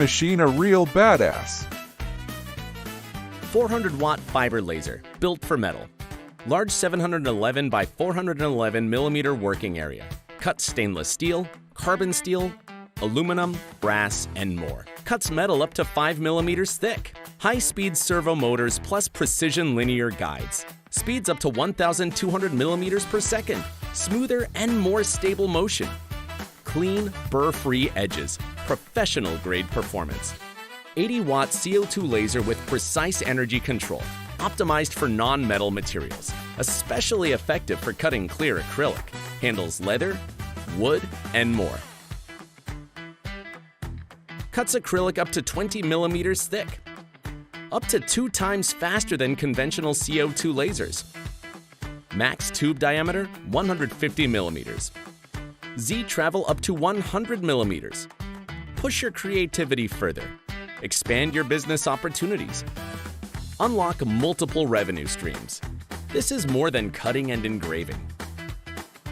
Machine a real badass. 400-watt fiber laser, built for metal. Large 711 by 411 millimeter working area. Cuts stainless steel, carbon steel, aluminum, brass, and more. Cuts metal up to 5 millimeters thick. High-speed servo motors plus precision linear guides. Speeds up to 1,200 millimeters per second. Smoother and more stable motion. Clean, burr-free edges. Professional-grade performance. 80-watt CO2 laser with precise energy control. Optimized for non-metal materials. Especially effective for cutting clear acrylic. Handles leather, wood, and more. Cuts acrylic up to 20 millimeters thick. Up to 2 times faster than conventional CO2 lasers. Max tube diameter, 150 millimeters. Z travel up to 100 millimeters. Push your creativity further. Expand your business opportunities. Unlock multiple revenue streams. This is more than cutting and engraving.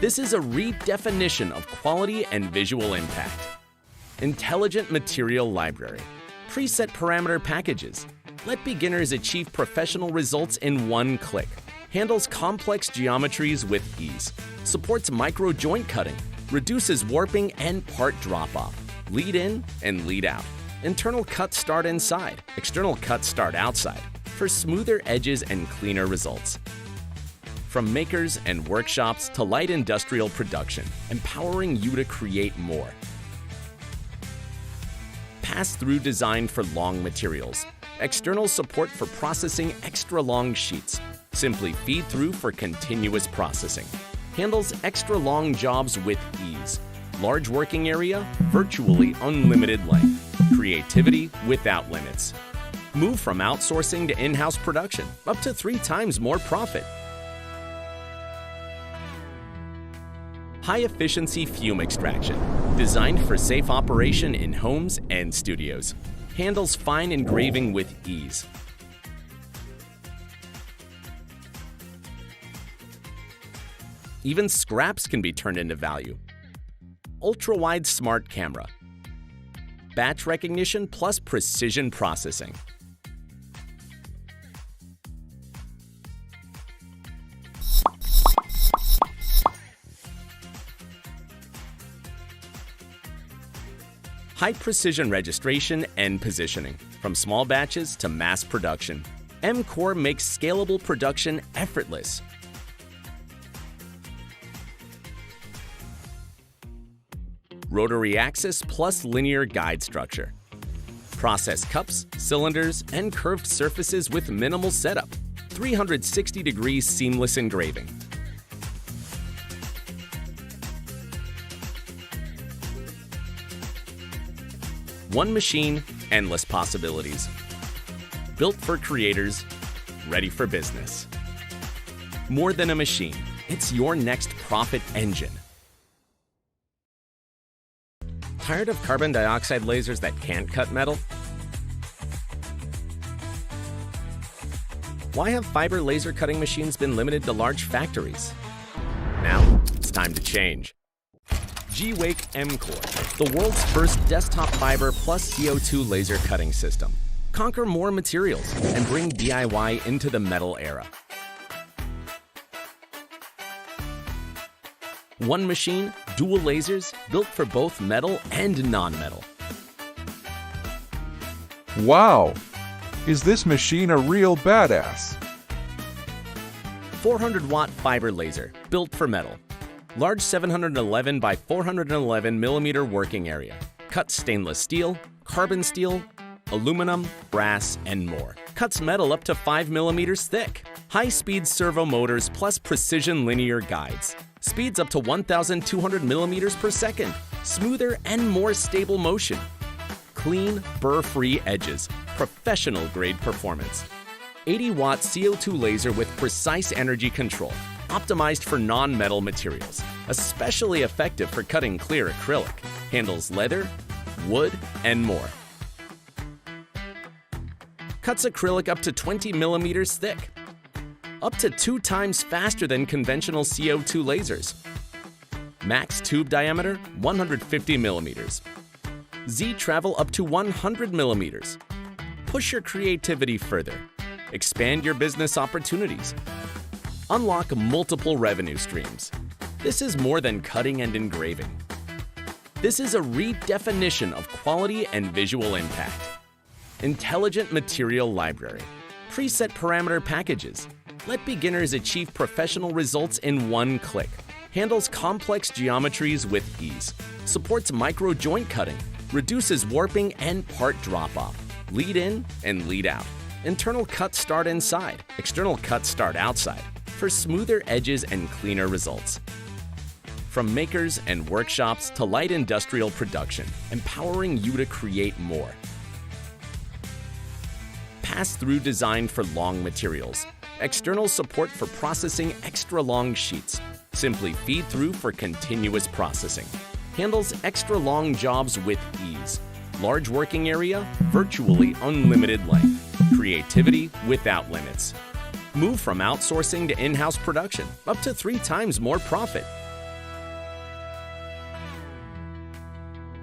This is a redefinition of quality and visual impact. Intelligent material library. Preset parameter packages. Let beginners achieve professional results in one click. Handles complex geometries with ease. Supports micro joint cutting. Reduces warping and part drop-off. Lead in and lead out. Internal cuts start inside. External cuts start outside. For smoother edges and cleaner results. From makers and workshops to light industrial production, empowering you to create more. Pass-through design for long materials. External support for processing extra long sheets. Simply feed through for continuous processing. Handles extra long jobs with ease. Large working area, virtually unlimited length. Creativity without limits. Move from outsourcing to in-house production, up to 3 times more profit. High-efficiency fume extraction, designed for safe operation in homes and studios. Handles fine engraving with ease. Even scraps can be turned into value. Ultra-wide smart camera. Batch recognition plus precision processing. High-precision registration and positioning, from small batches to mass production. MCORE makes scalable production effortless. Rotary axis plus linear guide structure. Process cups, cylinders, and curved surfaces with minimal setup. 360-degree seamless engraving. One machine, endless possibilities. Built for creators, ready for business. More than a machine, it's your next profit engine. Tired of carbon dioxide lasers that can't cut metal? Why have fiber laser cutting machines been limited to large factories? Now, it's time to change. Gweike MCORE, the world's first desktop fiber plus CO2 laser cutting system. Conquer more materials and bring DIY into the metal era. One machine, dual lasers, built for both metal and non-metal. Wow! Is this machine a real badass? 400-watt fiber laser, built for metal. Large 711 by 411 millimeter working area. Cuts stainless steel, carbon steel, aluminum, brass, and more. Cuts metal up to 5 millimeters thick. High-speed servo motors plus precision linear guides. Speeds up to 1,200 millimeters per second. Smoother and more stable motion. Clean, burr-free edges. Professional-grade performance. 80-watt CO2 laser with precise energy control. Optimized for non-metal materials. Especially effective for cutting clear acrylic. Handles leather, wood, and more. Cuts acrylic up to 20 millimeters thick. Up to 2 times faster than conventional CO2 lasers. Max tube diameter, 150 millimeters. Z travel up to 100 millimeters. Push your creativity further. Expand your business opportunities. Unlock multiple revenue streams. This is more than cutting and engraving. This is a redefinition of quality and visual impact. Intelligent material library. Preset parameter packages. Let beginners achieve professional results in one click. Handles complex geometries with ease. Supports micro joint cutting. Reduces warping and part drop-off. Lead in and lead out. Internal cuts start inside. External cuts start outside. For smoother edges and cleaner results. From makers and workshops to light industrial production, empowering you to create more. Pass-through design for long materials. External support for processing extra long sheets. Simply feed through for continuous processing. Handles extra long jobs with ease. Large working area, virtually unlimited length. Creativity without limits. Move from outsourcing to in-house production, up to 3 times more profit.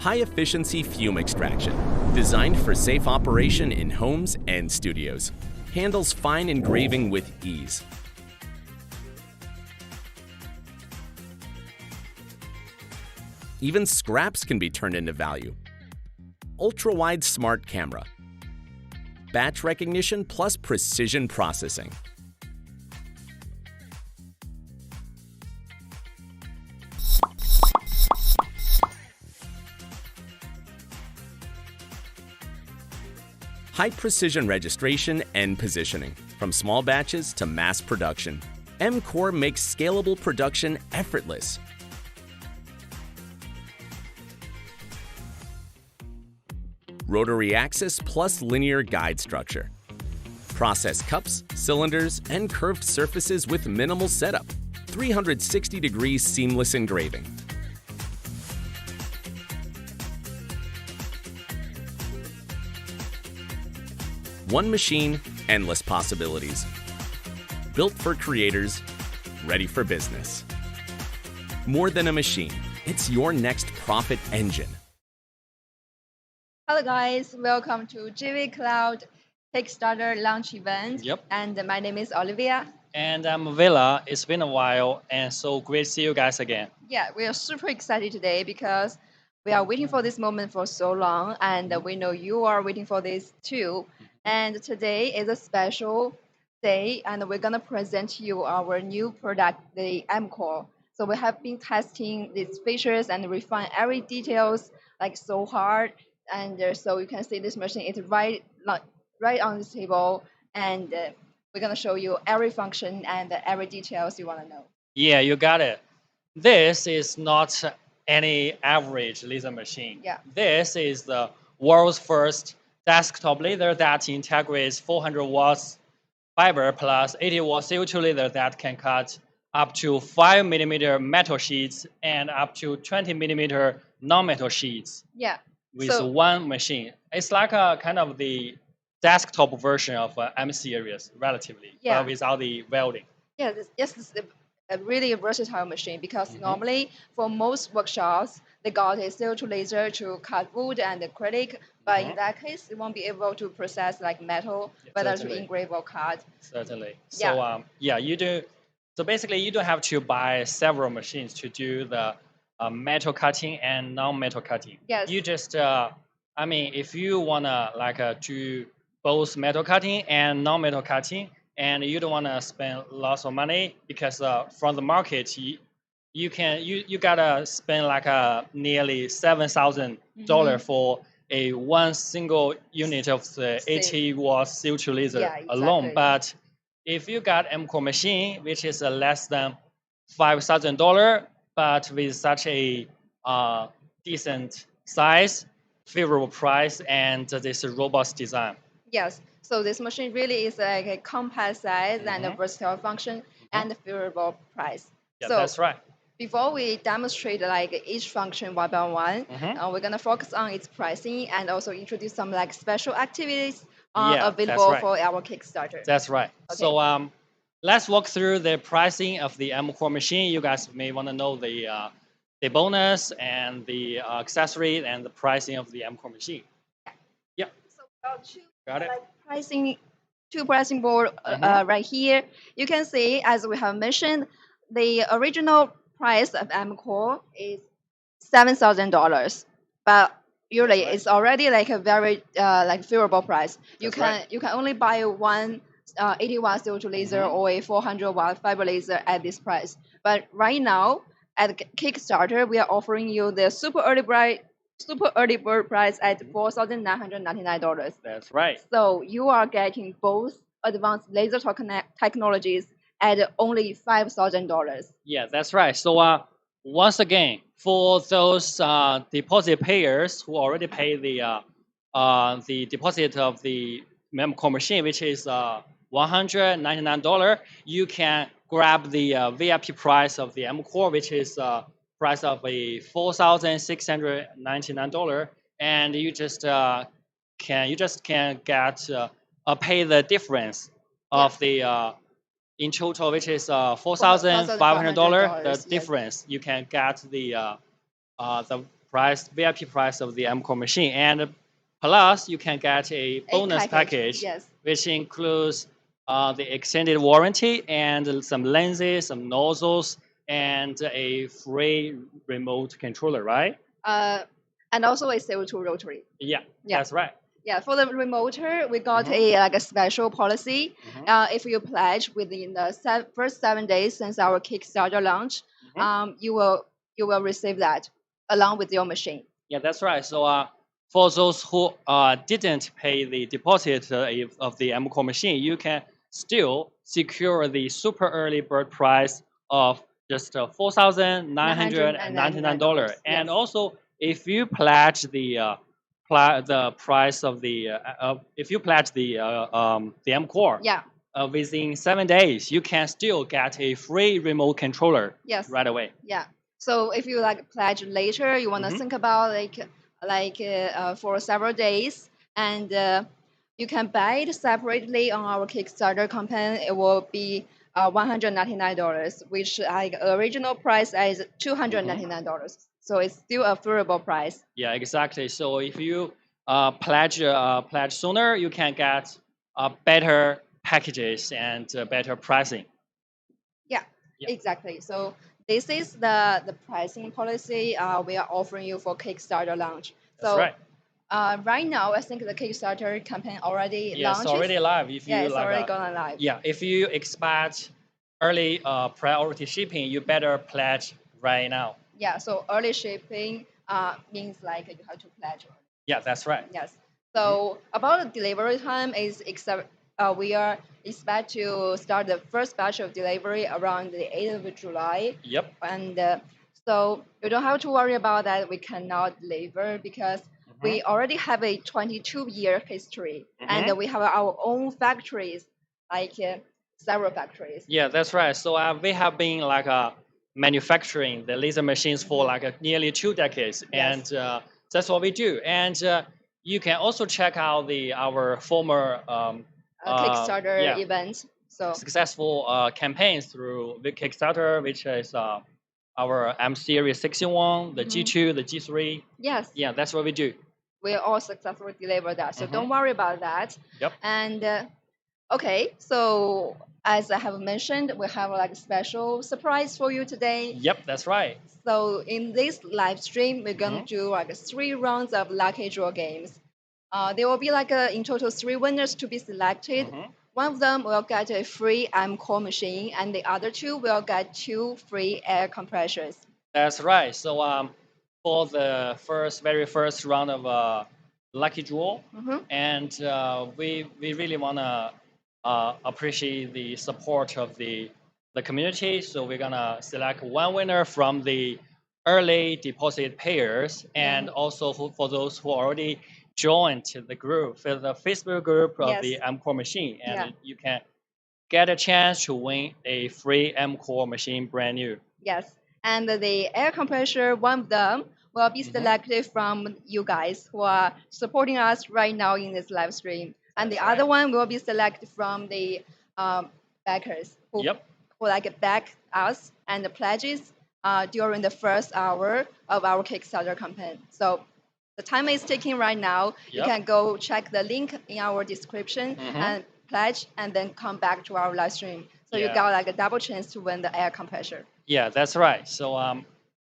High-efficiency fume extraction, designed for safe operation in homes and studios. Handles fine engraving with ease. Even scraps can be turned into value. Ultra-wide smart camera. Batch recognition plus precision processing. High-precision registration and positioning, from small batches to mass production. MCORE makes scalable production effortless. Rotary axis plus linear guide structure. Process cups, cylinders, and curved surfaces with minimal setup. 360-degree seamless engraving. One machine, endless possibilities. Built for creators, ready for business. More than a machine, it's your next profit engine. Hello guys, welcome to GV Cloud Kickstarter launch event. Yep. And my name is Olivia. And I'm Villa. It's been a while, and so great to see you guys again. Yeah, we are super excited today because we are waiting for this moment for so long, and we know you are waiting for this too. And today is a special day, and we're gonna present you our new product, the MCORE. So we have been testing these features and refine every details like so hard. And so you can see this machine is right on the table, and we're gonna show you every function and every details you wanna know. Yeah, you got it. This is not any average laser machine. Yeah. This is the world's first desktop laser that integrates 400 watts fiber plus 80 watt CO2 laser that can cut up to 5 millimeter metal sheets and up to 20 millimeter non-metal sheets. Yeah. With one machine. It's like a kind of the desktop version of M series, relatively, Yeah. but without the welding. Yeah, this is a really versatile machine because normally for most workshops, they got a CO2 laser to cut wood and acrylic, but in that case, it won't be able to process like metal, whether to engrave or cut. Certainly. So you do. So basically, you don't have to buy several machines to do the metal cutting and non-metal cutting. Yes. You just, if you wanna do both metal cutting and non-metal cutting, and you don't wanna spend lots of money because from the market, you gotta spend nearly $7,000 for a one single unit of the 80 watt CO2 laser alone. But if you got MCORE machine, which is less than $5,000, but with such a decent size, favorable price, and this robust design. Yes. So this machine really is like a compact size and a versatile function and a favorable price. Yeah, so that's right. Before we demonstrate each function one by one, we're gonna focus on its pricing and also introduce some special activities available for our Kickstarter. That's right. Okay. So let's walk through the pricing of the MCORE machine. You guys may want to know the the bonus and the accessory and the pricing of the MCORE machine. Yeah, So about two got it. like pricing, two pricing board right here. You can see, as we have mentioned, the original price of MCORE is $7,000, but usually right. it's already like a very like favorable price. You That's can right. you can only buy one 80-watt CO2 laser or a 400-watt fiber laser at this price. But right now at Kickstarter, we are offering you the super early bird price at $4,999. That's right. So you are getting both advanced laser technologies at only $5,000. Yeah, that's right. So once again, for those deposit payers who already pay the deposit of the MCORE machine, which is $199, you can grab the VIP price of the MCORE, which is price of a $4,699, and you just can get pay the difference of the in total, which is $4,500. The Yes. difference you can get the price VIP price of the MCORE machine, and plus you can get a bonus package, Yes. which includes the extended warranty and some lenses, some nozzles, and a free remote controller, right? And also a CO2 rotary. Yeah, Yeah. that's right. Yeah, for the remoter, we got a special policy. If you pledge within the first 7 days since our Kickstarter launch, you will receive that along with your machine. Yeah, that's right. So for those who didn't pay the deposit of the MCORE machine, you can still secure the super early bird price of just $4,999. Yes. And also, if you pledge the price of the if you pledge the MCORE Yeah. within 7 days, you can still get a free remote controller. Yes. Right away. Yeah. So if you like pledge later, you want to think about for several days, and you can buy it separately on our Kickstarter campaign. It will be $199, which original price is $299. So it's still a affordable price. Yeah, exactly. So if you pledge sooner, you can get better packages and better pricing. Yeah, exactly. So this is the pricing policy we are offering you for Kickstarter launch. That's so right. Right now, I think the Kickstarter campaign already Yes, launched. already live. If you It's already gone live. Yeah, if you expect early priority shipping, you better pledge right now. Yeah, so early shipping means like you have to pledge. Yeah, that's right. Yes. So about the delivery time is we are expect to start the first batch of delivery around the 8th of July. Yep. And so you don't have to worry about that. We cannot deliver because we already have a 22-year history, and we have our own factories, like several factories. Yeah, that's right. So we have been manufacturing the laser machines for nearly 2 decades, and that's what we do. And you can also check out our former Kickstarter events. So successful campaigns through the Kickstarter, which is our M Series 61, the G2, the G3. Yes. Yeah, that's what we do. We all successfully delivered that. So don't worry about that. Yep. And okay, so as I have mentioned, we have a special surprise for you today. Yep, that's right. So in this live stream, we're gonna do 3 rounds of lucky draw games. There will be in total 3 winners to be selected. One of them will get a free MCORE machine, and the other 2 will get 2 free air compressors. That's right. So for the very first round of lucky draw, and we really wanna appreciate the support of the community. So we're gonna select 1 winner from the early deposit payers, and also for those who already joined the group, the Facebook group of the MCORE machine, and you can get a chance to win a free MCORE machine brand new. Yes, and the air compressor, one of them will be selected from you guys who are supporting us right now in this live stream. And the other one will be selected from the backers who back us and the pledges during the first hour of our Kickstarter campaign. So the time is ticking right now. You Yep. can go check the link in our description and pledge, and then come back to our live stream. So you Yeah. got like a double chance to win the air compressor. Yeah, that's right. So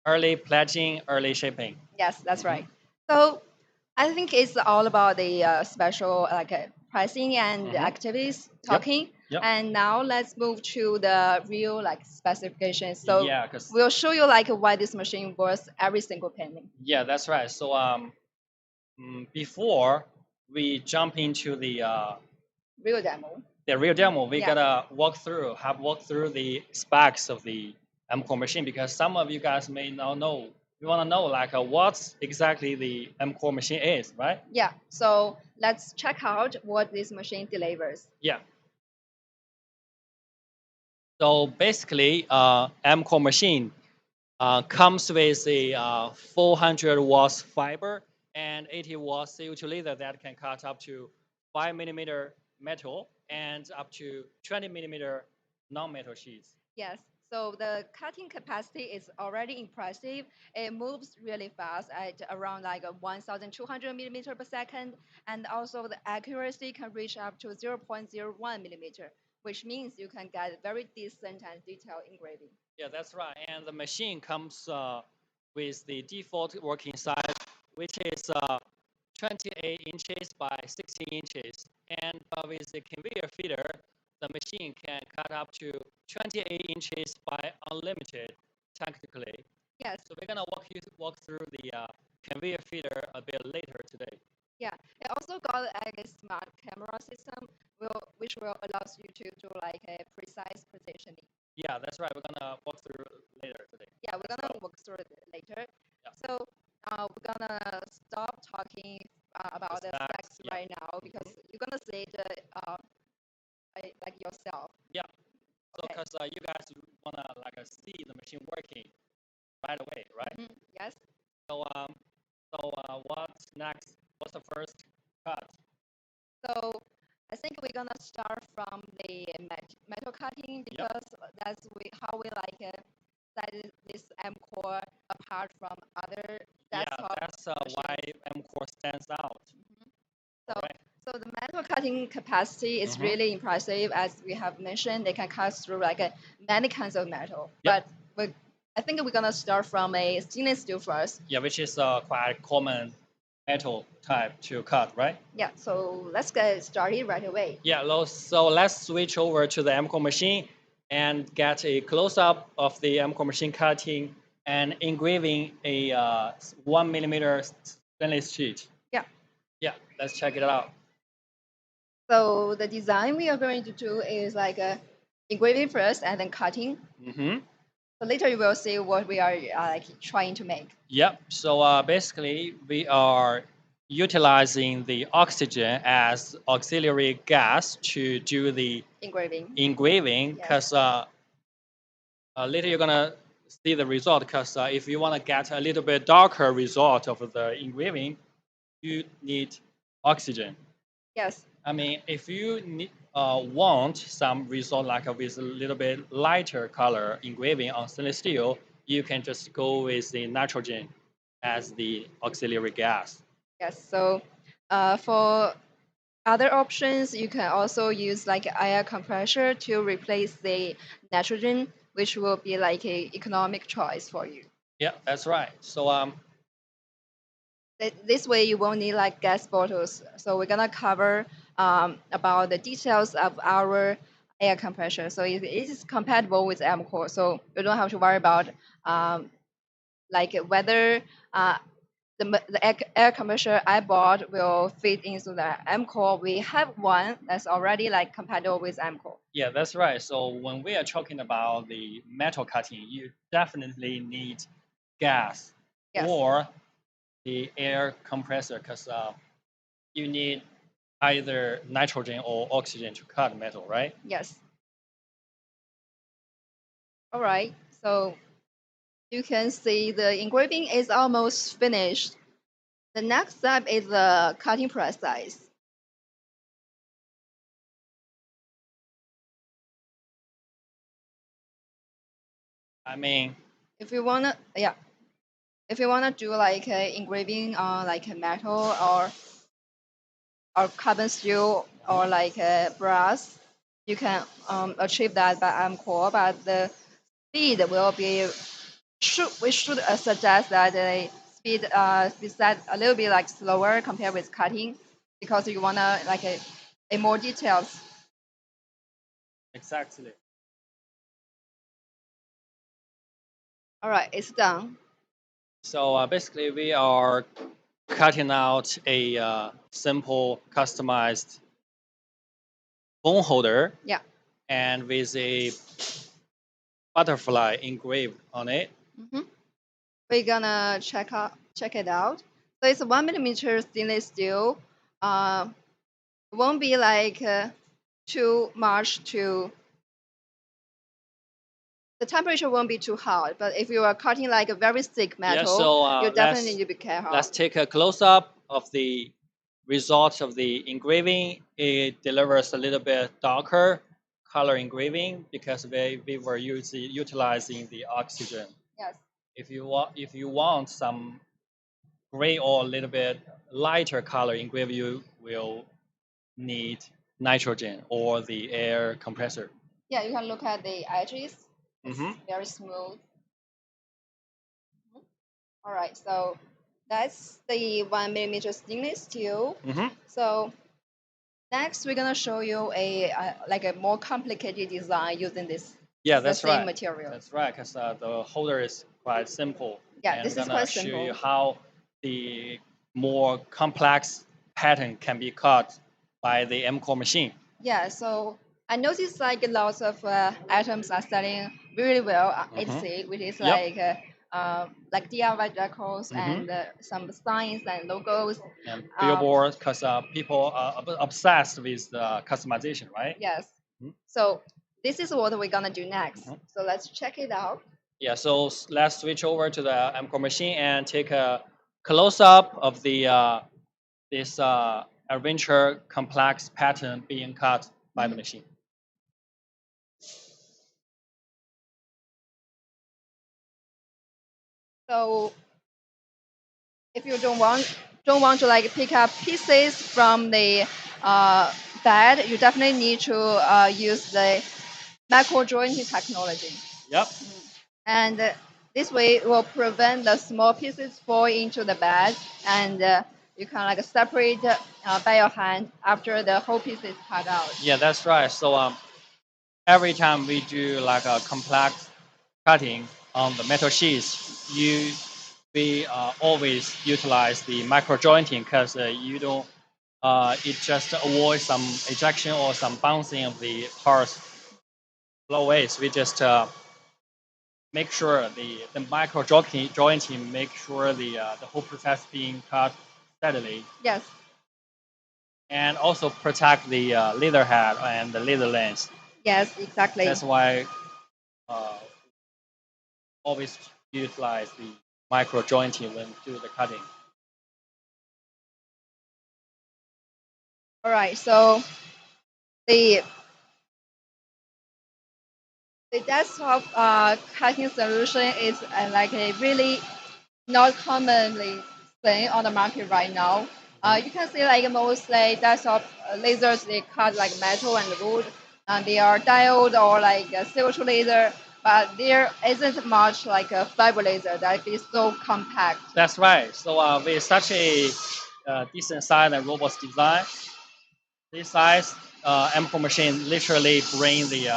early pledging, early shipping. Yes, that's right. So I think it's all about the special pricing and activities talking. Yep. And now let's move to the real like specifications. So Yeah, 'cause- we'll show you like why this machine worth every single penny. Yeah, that's right. So before we jump into Real demo. the real demo, we Yeah. gotta walk through the specs of the MCORE machine, because some of you guys may not know. We want to know like what exactly the MCORE machine is, right? Yeah. So let's check out what this machine delivers. Yeah. So basically, MCORE machine comes with a 400 watts fiber and 80 watts CO2 laser that can cut up to 5 millimeter metal and up to 20 millimeter non-metal sheets. Yes. So the cutting capacity is already impressive. It moves really fast at around like 1,200 millimeter per second, and also the accuracy can reach up to 0.01 millimeter, which means you can get very decent and detailed engraving. Yeah, that's right. And the machine comes with the default working size, which is 28 inches by 16 inches. And with the conveyor feeder, the machine can cut up to 28 inches by unlimited, technically. Yes. So we're gonna walk through the conveyor feeder a bit later today. Yeah. It also got a smart camera system, which will allow you to do like a precise positioning. Yeah, that's right. We're gonna walk through later today. Yeah, we're gonna walk through it later. Yeah. So we're gonna stop talking about the specs yeah. right now, because you're gonna see the like yourself. Yeah. So Okay. because you guys wanna see the machine working right away, right? Yes. So what's next? What's the first cut? So I think we're gonna start from the metal cutting, because that's how we set this MCORE apart from other desktop. Yeah, that's why MCORE stands out. So, right. so the metal cutting capacity is really impressive. As we have mentioned, they can cut through like many kinds of metal. Yep. But I think we're gonna start from a stainless steel first. Yeah, which is quite common metal type to cut, right? Yeah. So let's get started right away. Yeah. So let's switch over to the MCORE machine and get a close-up of the MCORE machine cutting and engraving a 1 millimeter stainless sheet. Yeah. Yeah. Let's check it out. So the design we are going to do is like engraving first and then cutting. So later you will see what we are trying to make. Yep. So basically, we are utilizing the oxygen as auxiliary gas to do the engraving. Because later you're gonna see the result. Because if you want to get a little bit darker result of the engraving, you need oxygen. Yes. I mean, if you want some result with a little bit lighter color engraving on stainless steel, you can just go with the nitrogen as the auxiliary gas. Yes. So for other options, you can also use like air compressor to replace the nitrogen, which will be like a economic choice for you. Yeah, that's right. So This way you won't need like gas bottles. So we're gonna cover about the details of our air compressor. So it is compatible with MCORE, so you don't have to worry about like whether the air compressor I bought will fit into the MCORE. We have one that's already like compatible with MCORE. yeah, that's right. So when we are talking about the metal cutting, you definitely need gas Yes. or the air compressor, because you need either nitrogen or oxygen to cut metal, right? Yes. All right. So you can see the engraving is almost finished. The next step is the cutting press size. I mean, if you wanna, yeah, if you wanna do like engraving on like a metal or carbon steel or like brass, you can achieve that by MCORE, but the speed will be we should suggest that the speed be set a little bit like slower compared with cutting because you wanna like a more details. Exactly. All right, it's done. So basically, we are cutting out a simple customized bone holder Yeah. and with a butterfly engraved on it. hmm We're gonna check it out. So it's 1 millimeter stainless steel. Won't be like too much to the temperature won't be too hot. But if you are cutting like a very thick Yeah, metal, so you definitely need to be careful. let's take a close up of the result of the engraving. It delivers a little bit darker color engraving because we were utilizing the oxygen. Yes. If you want some gray or a little bit lighter color engraving, you will need nitrogen or the air compressor. Yeah, you can look at the edges. It's Mm-hmm. very smooth. All right, so that's the 1 millimeter stainless steel. Mm-hmm. So next, we're gonna show you a like a more complicated design using this. Yeah, the that's same right. material. That's right, because the holder is quite simple. Yeah, And this we're is gonna quite show simple. you how the more complex pattern can be cut by the MCORE machine. Yeah, so I noticed like lots of items are selling really well at Mm-hmm. Etsy, which is Yep. like DIY decors Mm-hmm. and some signs and logos. And Um, billboards, because people are obsessed with the customization, right? yes. Mhm. So this is what we're gonna do next. Mhm. So let's check it out. Yeah, so let's switch over to the MCORE machine and take a close up of the this adventure complex pattern being cut by the machine. So if you don't want to like pick up pieces from the uh, bed, you definitely need to use the micro jointing technology. Yep. And this way it will prevent the small pieces fall into the bed, and you can like separate by your hand after the whole piece is cut out. Yeah, that's right. So every time we do like a complex cutting on the metal sheets, we always utilize the micro jointing because you don't it just avoids some ejection or some bouncing of the parts flowaways. We just make sure the micro jointing make sure the whole process being cut steadily Yes, and also protect the leather head and the leather lens. yes, exactly. That's why uh, always utilize the micro jointing when do the cutting. All right, so the the desktop cutting solution is like a really not commonly seen on the market right now. You can see like mostly desktop lasers they cut like metal and wood, and they are diode or like silver laser, but there isn't much like a fiber laser that is so compact. That's right. So with such a decent size and robust design, this size MCORE machine literally bring the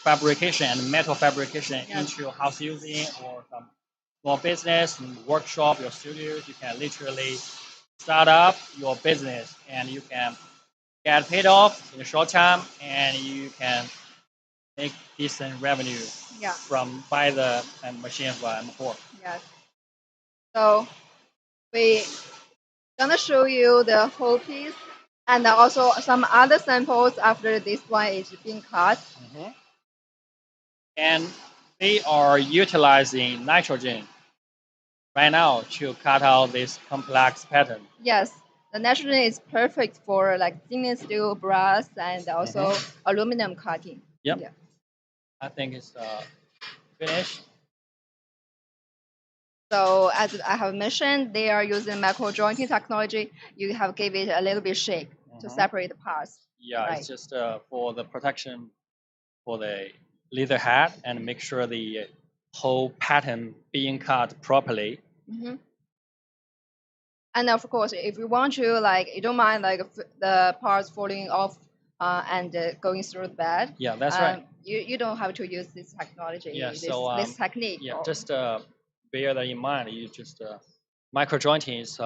fabrication and metal fabrication Yes. into house using or some small business and workshop, your studios. You can literally start up your business and you can get paid off in a short time and you can make decent revenue Yeah. from buy the machine from MCORE. Yes. So we gonna show you the whole piece and also some other samples after this one is being cut. Mhm. And they are utilizing nitrogen right now to cut out this complex pattern. Yes, the nitrogen is perfect for like stainless steel brass and also aluminum cutting. Yep. Yeah. I think it's finished. So as I have mentioned, they are using micro jointing technology. You have give it a little bit shake to separate the parts. Yeah, Right. it's just for the protection for the leather head and make sure the whole pattern being cut properly. Hmm. And of course, if you want to, like, you don't mind like the parts falling off and going through the bed. Yeah, that's right. You don't have to use this technology. Yeah, this, so this technique. yeah, or- just bear that in mind. You just micro jointing is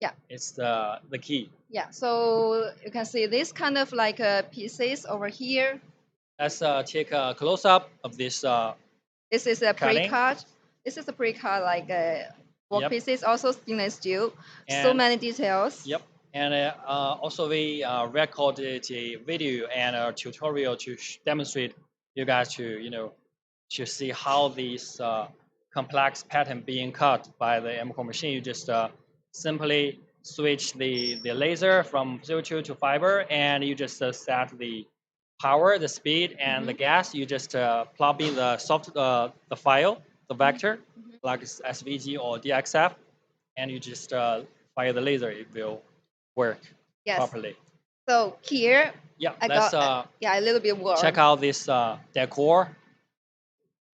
yeah. it's the key. Yeah. So you can see this kind of like pieces over here. Let's take a close up of this. This is a Cutting. pre-cut. This is a pre-cut like work Yep. pieces, also stainless steel. So And- many details. Yep. And also we recorded a video and a tutorial to demonstrate you guys to see how these complex pattern being cut by the MCORE machine. You just simply switch the laser from CO2 to fiber, and you just set the power, the speed, and the gas. You just plug in the the file, the vector, like SVG or DXF, and you just fire the laser. It will work Yes. properly. So here, Yeah, I let's got a little bit warm. check out this decor.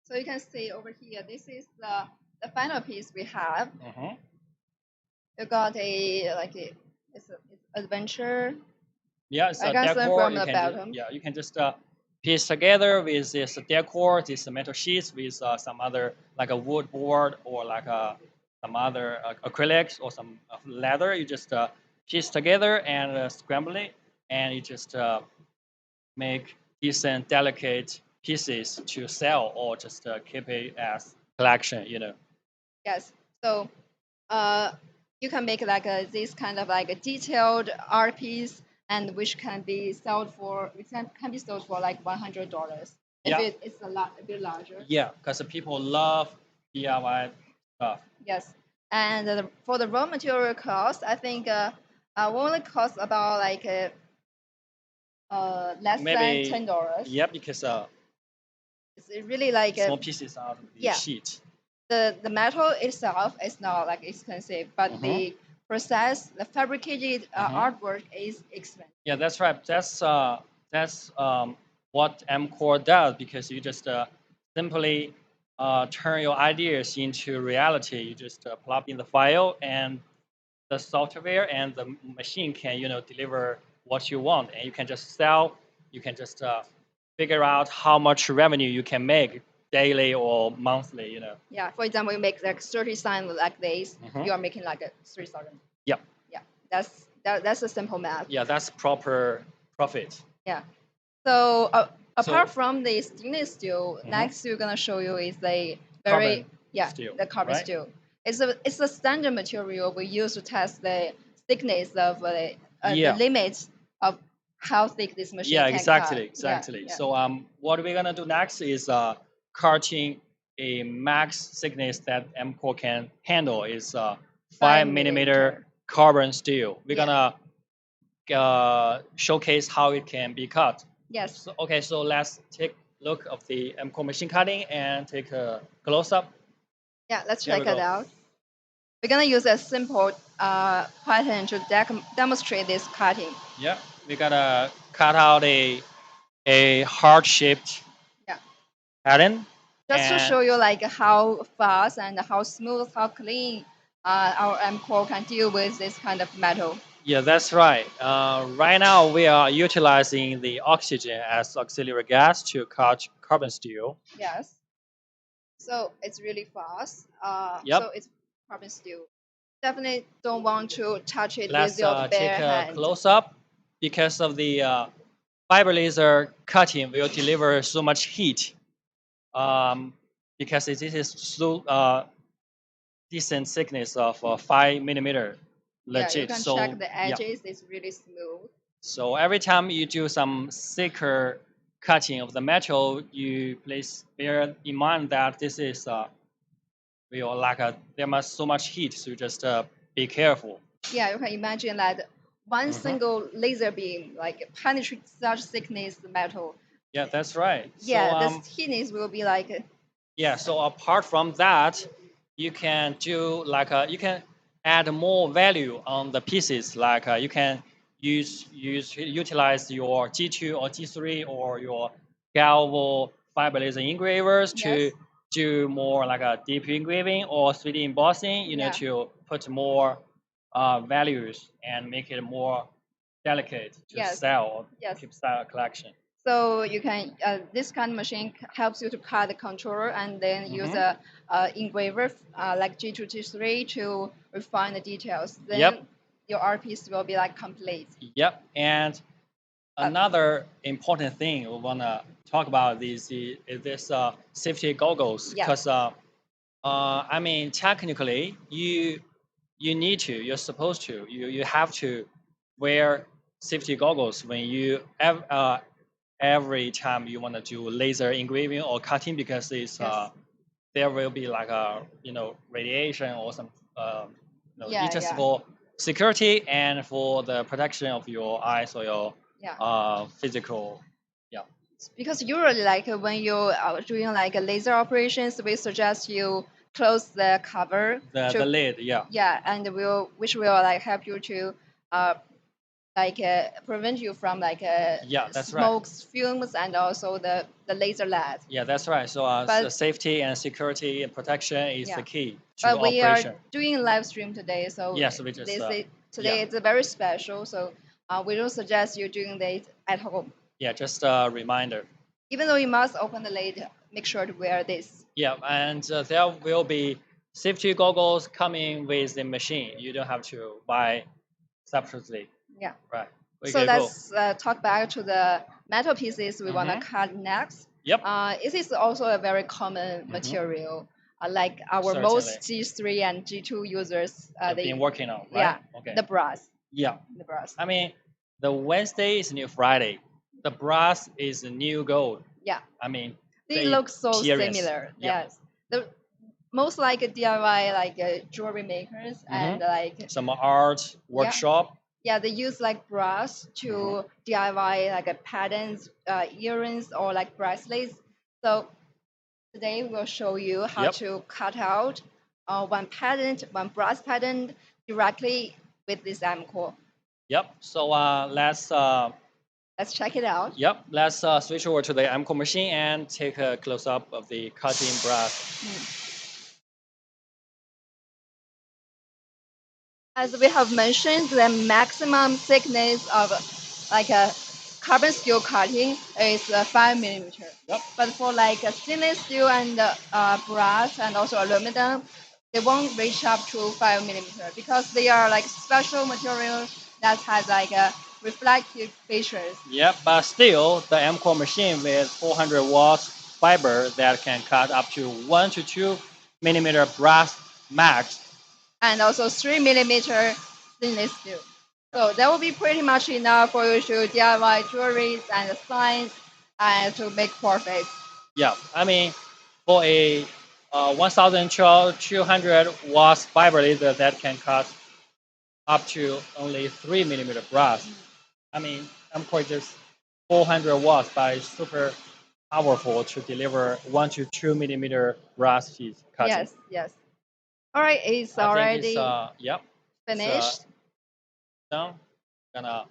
So you can see over here, this is the final piece we have. You got it's adventure. Yeah, it's I a got some decor. from You the can bottom. you can just piece together with this decor, this metal sheets with some other like a wood board or like some other acrylics or some leather. You just piece together and scramble it, and you just make decent, delicate pieces to sell or just keep it as collection. Yes. So you can make like this kind of like a detailed art piece, and which can be sold for can be sold for like $100 Yeah. if it's a bit larger. Yeah, because people love DIY stuff. Yes. And for the raw material cost, I think only cost about like less Maybe than $10. Yeah, because It's really like small pieces out of the yeah. sheet. The metal itself is not like expensive, but the process, the fabricated artwork is expensive. Yeah, that's right. That's what MCORE does, because you just simply turn your ideas into reality. You just plug in the file and the software, and the machine can deliver what you want, and you can just sell. You can just figure out how much revenue you can make daily or monthly. Yeah, for example, you make like 30 signs like this, you are making like a 3,000. Yeah. Yeah, that's a simple math. Yeah, that's proper profit. Yeah. So apart from the stainless steel, next we're gonna show you is the very Carbon steel, the carbon right? steel. It's a standard material we use to test the thickness of the limits of how thick this machine Yeah, can exactly, cut. exactly. Yeah. So what we're gonna do next is cutting a max thickness that MCORE can handle is 5 mm carbon steel. We're gonna showcase how it can be cut. Yes. So, okay, so let's take a look of the MCORE machine cutting and take a close up. Yeah, let's Here we check it go. out. We're gonna use a simple pattern to demonstrate this cutting. Yeah, we're gonna cut out a heart shaped pattern. Just to show you like how fast and how smooth, how clean our MCORE can deal with this kind of metal. Yeah, that's right. Right now we are utilizing the oxygen as auxiliary gas to cut carbon steel. Yes. So it's really fast. Yep. So it's carbon steel. Definitely don't want to touch it Let's with your bare take a hand. close up, because of the fiber laser cutting will deliver so much heat. Because it is so decent thickness of 5 mm. Legit. Yeah, you can so check the edges. It's really smooth. So every time you do some thicker cutting of the metal, you please bear in mind that this is there must so much heat, so just be careful. Yeah, you can imagine that one single laser beam like penetrates such thickness metal. Yeah, that's right. Yeah, So, this thickness will be like Yeah. So apart from that, you can do like you can add more value on the pieces. Like you can utilize your G2 or G3 or your galvo fiber laser engravers to Yes. do more like a deep engraving or 3D embossing. You know, Yeah. to put more values and make it more delicate to Yes. sell or Yes. keep style collection. So you can this kind of machine helps you to cut the controller and then use Hmm. a engraver like G2, G3 to refine the details. Yep. Then your art piece will be like complete. Yep. And Uh, another important thing we wanna talk about is this safety goggles yeah. because I mean technically you're supposed to you have to wear safety goggles when every time you want to do laser engraving or cutting because it's Yes. there will be like a radiation or some Yeah. it's just Yeah. for security and for the protection of your eyes or your Yeah. physical. Yeah. Because usually like when you are doing like a laser operations, we suggest you close the cover The to lid. Yeah. yeah, and will which will like help you to uh, like prevent you from like Yeah, that's right. smoke fumes and also the laser light. Yeah, that's right. So But safety and security and protection is the yeah, key to but we are operation. doing live stream today, so Yes, we just this is, yeah, today it's a very special. So we don't suggest you doing this at home. yeah, just a reminder. Even though you must open the lid, make sure to wear this. Yeah, and there will be safety goggles coming with the machine. You don't have to buy separately. Yeah. Right. We So can go. let's talk back to the metal pieces we want to Mm-hmm. cut next. Yep. It is also a very common Mm-hmm. material. Like our Certainly. most G3 and G2 users, Have they been working on, right? yeah, Okay. the brass, Yeah. the brass. I mean, the Wednesday is new Friday. The brass is the new gold. Yeah, I mean, they the look so appearance. similar. Yeah. Yes, the most like a DIY like jewelry makers and like Some art yeah, workshop. yeah, they use like brass to DIY like a patterns, earrings or like bracelets. So today we'll show you how Yep. to cut out one pattern, one brass pattern directly with this MCORE. Yep. So Let's check it out. let's switch over to the MCORE machine and take a close up of the cutting brass. As we have mentioned, the maximum thickness of like a carbon steel cutting is 5 millimeter. Yep. But for like a stainless steel and brass and also aluminum, they won't reach up to 5 millimeter because they are like special material that has like a reflective features. Yep. But still, the MCORE machine with 400 watts fiber that can cut up to 1 to 2 millimeter brass max. And also 3 millimeter stainless steel. So that will be pretty much enough for you to DIY jewelry and signs and to make profits. Yeah. I mean, for a 1,200 watts fiber laser that can cut up to only 3 millimeter brass. I mean, MCORE just 400 watts, but it's super powerful to deliver 1 to 2 millimeter brass sheet cutting. Yes, yes. All right, it's I think it's already yep, finished. done. Gonna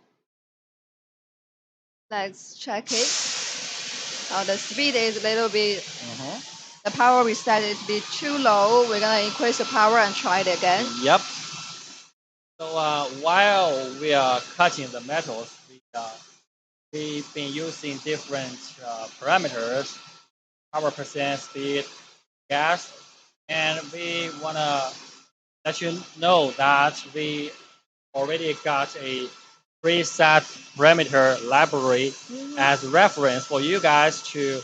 Let's check it. The speed is a little bit, mhm. the power we set it to be too low. We're gonna increase the power and try it again. Yep. So while we are cutting the metals, we've been using different parameters, power percent, speed, gas, and we wanna let you know that we already got a preset parameter library as reference for you guys to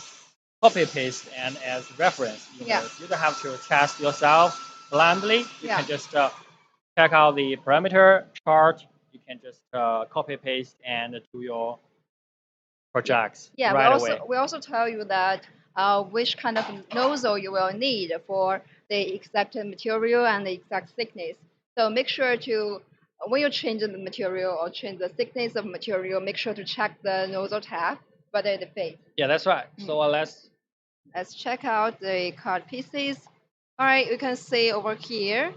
copy paste and as reference. Yeah. You don't have to test yourself blindly. You Yeah. can just check out the parameter chart. You can just copy paste and do your projects Yeah, right away. we also tell you that which kind of nozzle you will need for the exact material and the exact thickness. So make sure to when you change the material or change the thickness of material, make sure to check the nozzle tab whether it fits. Yeah, that's right. So let's Let's check out the cut pieces. All right, you can see over here.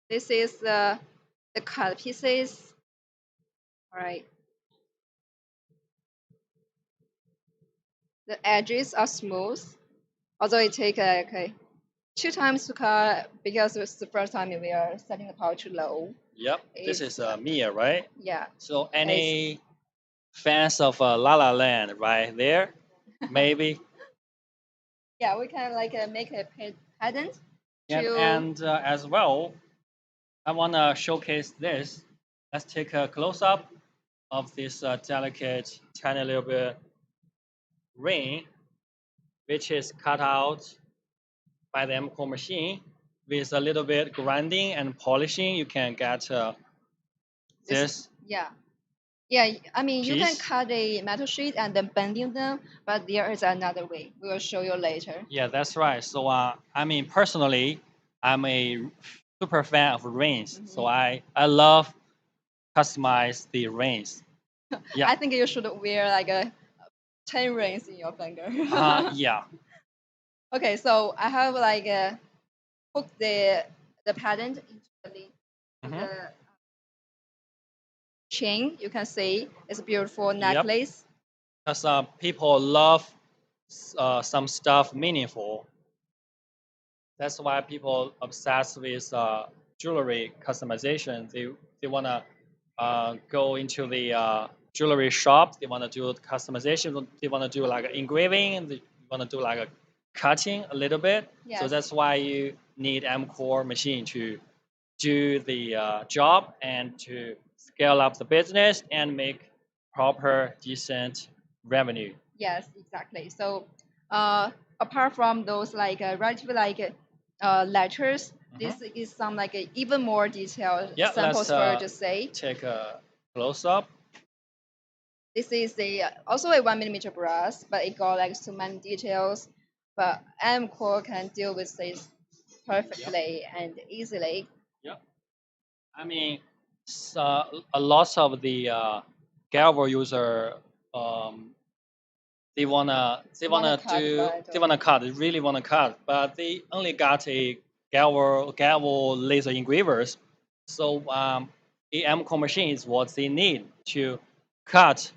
This is the cut pieces. All right. The edges are smooth, although it takes like 2 times to cut because it's the first time we are setting the power too low. Yep, this It's is Mia, right? yeah. So It's, any fans of La La Land right there? Maybe. yeah, we can like make a pattern And, to and as well, I want to showcase this. Let's take a close-up of this delicate, tiny little bit ring, which is cut out by the MCORE machine. With a little bit grinding and polishing, you can get this yeah. Yeah, I mean, you can piece. cut a metal sheet and then bending them, but there is another way. We will show you later. Yeah, that's right. So, I mean, personally, I'm a super fan of rings. So I love customize the rings. Yeah. I think you should wear like a 10 rings in your finger. Yeah. Okay, so I have like hooked the pattern into the chain. You can see it's a beautiful Yep. necklace. Because people love some stuff meaningful. That's why people obsessed with jewelry customization. They wanna go into the jewelry shop. They wanna do customization. They wanna do like engraving. They wanna do like a cutting a little bit. So Yes. that's why you need MCORE machine to do the job and to scale up the business and make proper decent revenue. Yes, exactly. So, apart from those like relatively like letters, this is some like even more detailed Yeah, samples let's for you to say. take a close up. This is a also a 1 millimeter brass, but it got like so many details. But MCORE can deal with this perfectly and easily. Yeah, I mean, a lot of the Galvo user they wanna cut, they really wanna cut, but they only got a Galvo laser engravers. So a MCORE machine is what they need to cut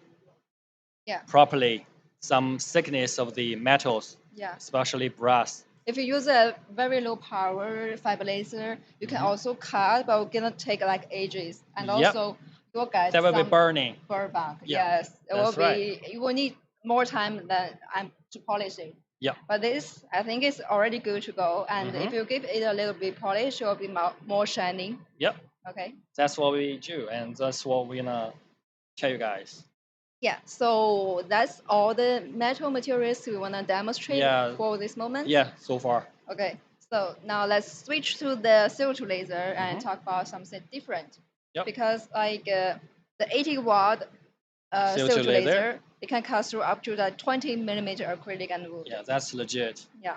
Yeah. properly some thickness of the metals, Yeah. especially brass. If you use a very low power fiber laser, you can also cut, but it's gonna take like ages, and Yep. also you'll get That will be some burning. burn back. Yeah, Yes, it will that's be. right. You will need more time than to polish it. Yeah. But this, I think, is already good to go. And if you give it a little bit polish, it will be more shining. Yep. Okay. That's what we do, and that's what we're gonna tell you guys. Yeah. So that's all the metal materials we wanna demonstrate for this moment. Yeah, so far. Okay. So now let's switch to the CO2 laser and talk about something different. Yep. Because like the 80-watt CO2 laser, it can cut through up to the 20 millimeter acrylic and wood. Yeah, that's legit. Yeah.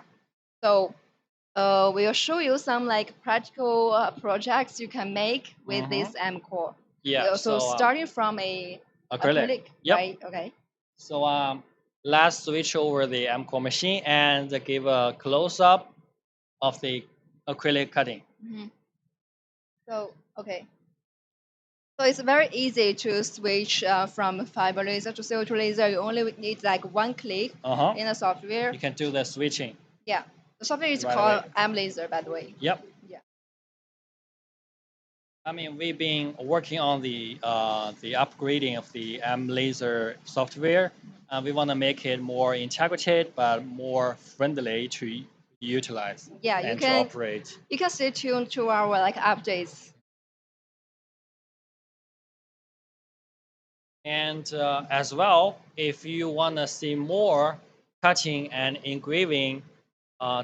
So we'll show you some like practical projects you can make with this MCORE. Yeah. So starting from a acrylic, Yep. right? Okay. So let's switch over the MCORE machine and give a close up of the acrylic cutting. So okay. So it's very easy to switch from fiber laser to CO2 laser. You only need like one click in the software. You can do the switching. Yeah, the software is Right called away. M laser, by the way. Yep. Yeah. I mean, we've been working on the upgrading of the M laser software. We want to make it more integrated, but more friendly to utilize and to operate. You can stay tuned to our like updates. And as well, if you want to see more cutting and engraving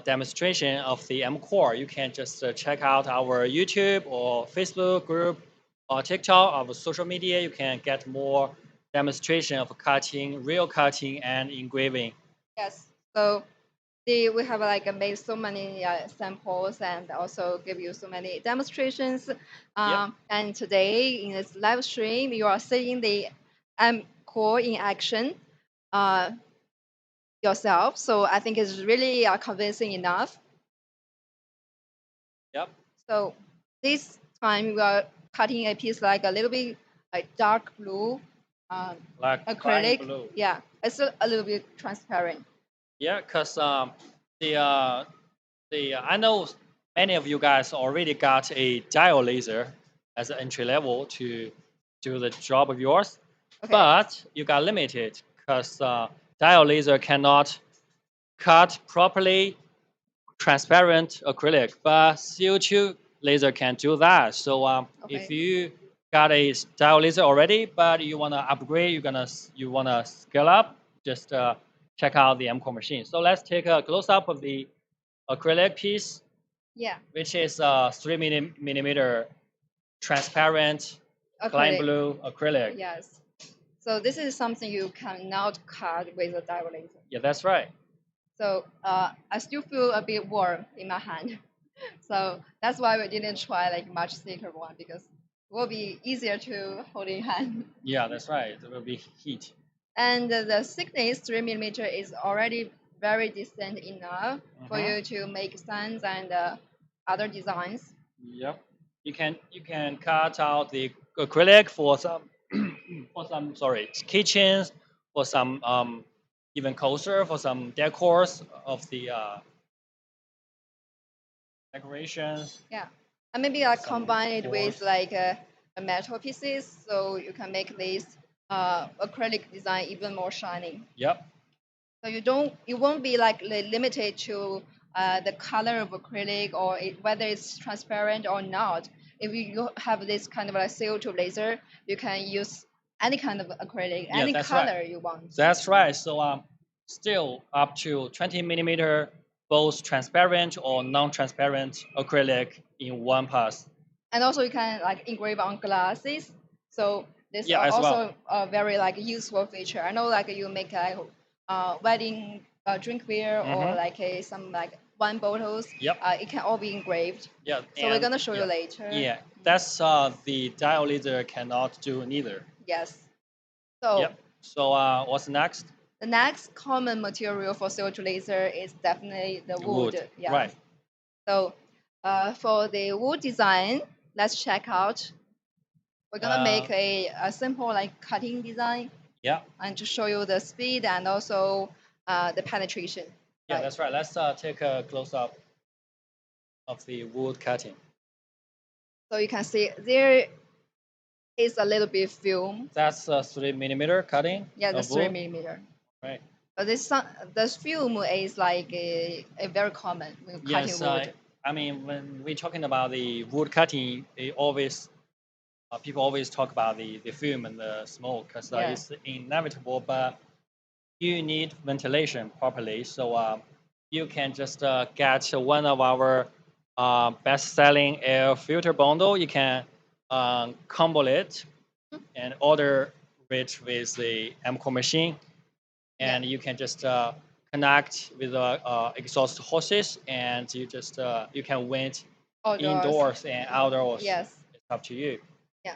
demonstration of the MCORE, you can just check out our YouTube or Facebook group or TikTok, our social media. You can get more demonstration of cutting, real cutting and engraving. Yes. So we have like made so many samples and also give you so many demonstrations. And today in this live stream, you are seeing the MCORE in action. yourself. So I think it's really convincing enough. Yep. So this time we are cutting a piece like a little bit dark blue Like acrylic. blue. Yeah, it's a little bit transparent. Yeah, because the I know many of you guys already got a diode laser as an entry level to do the job of yours, Okay. but you got limited because diode laser cannot cut properly transparent acrylic, but CO2 laser can do that. So if you got a diode laser already, but you wanna upgrade, you wanna scale up, just check out the MCORE machine. So let's take a close up of the acrylic piece, Yeah. which is 3 millimeter transparent Acrylic. blue acrylic. Yes. So this is something you cannot cut with a diode laser. Yeah, that's right. So I still feel a bit warm in my hand. So that's why we didn't try like much thicker one, because it will be easier to hold in hand. Yeah, that's right. There will be heat. And the thickness 3 millimeter is already very decent enough for you to make signs and other designs. Yep. You can cut out the acrylic for some kitchens, for some even coaster, for some decors of the decorations. Yeah, and maybe like Some combine it with boards. like a metal pieces, so you can make this acrylic design even more shiny. Yep. So you won't be like limited to the color of acrylic or whether it's transparent or not. If you have this kind of like CO2 laser, you can use any kind of acrylic, Yeah, any that's color right. you want. That's right. So still up to 20 millimeter, both transparent or non-transparent acrylic in one pass. And also you can like engrave on glasses. So this Yeah, are as well. also a very like useful feature. I know like you make like wedding drink beer or like some like wine bottles. Yep. It can all be engraved. Yeah. So we're gonna show you yeah. later. Yeah, that's the diode laser cannot do neither. Yes. So Yep. So what's next? the next common material for CO2 laser is definitely the wood. Yeah. Right. So for the wood design, let's check out. We're gonna make a simple like cutting design. Yeah. And to show you the speed and also the penetration. Yeah, that's right. Let's take a close up of the wood cutting. So you can see there is a little bit film. That's a 3 millimeter cutting. Yeah, that's 3 millimeter. Right. But this film is like a very common when cutting wood. I mean, when we're talking about the wood cutting, people always talk about the film and the smoke because it's inevitable, but you need ventilation properly. So you can just get one of our best-selling air filter bundle. You can combo it and order it with the MCORE machine, and you can just connect with the exhaust hoses, and you can vent indoors and outdoors. Yes. It's up to you. Yeah.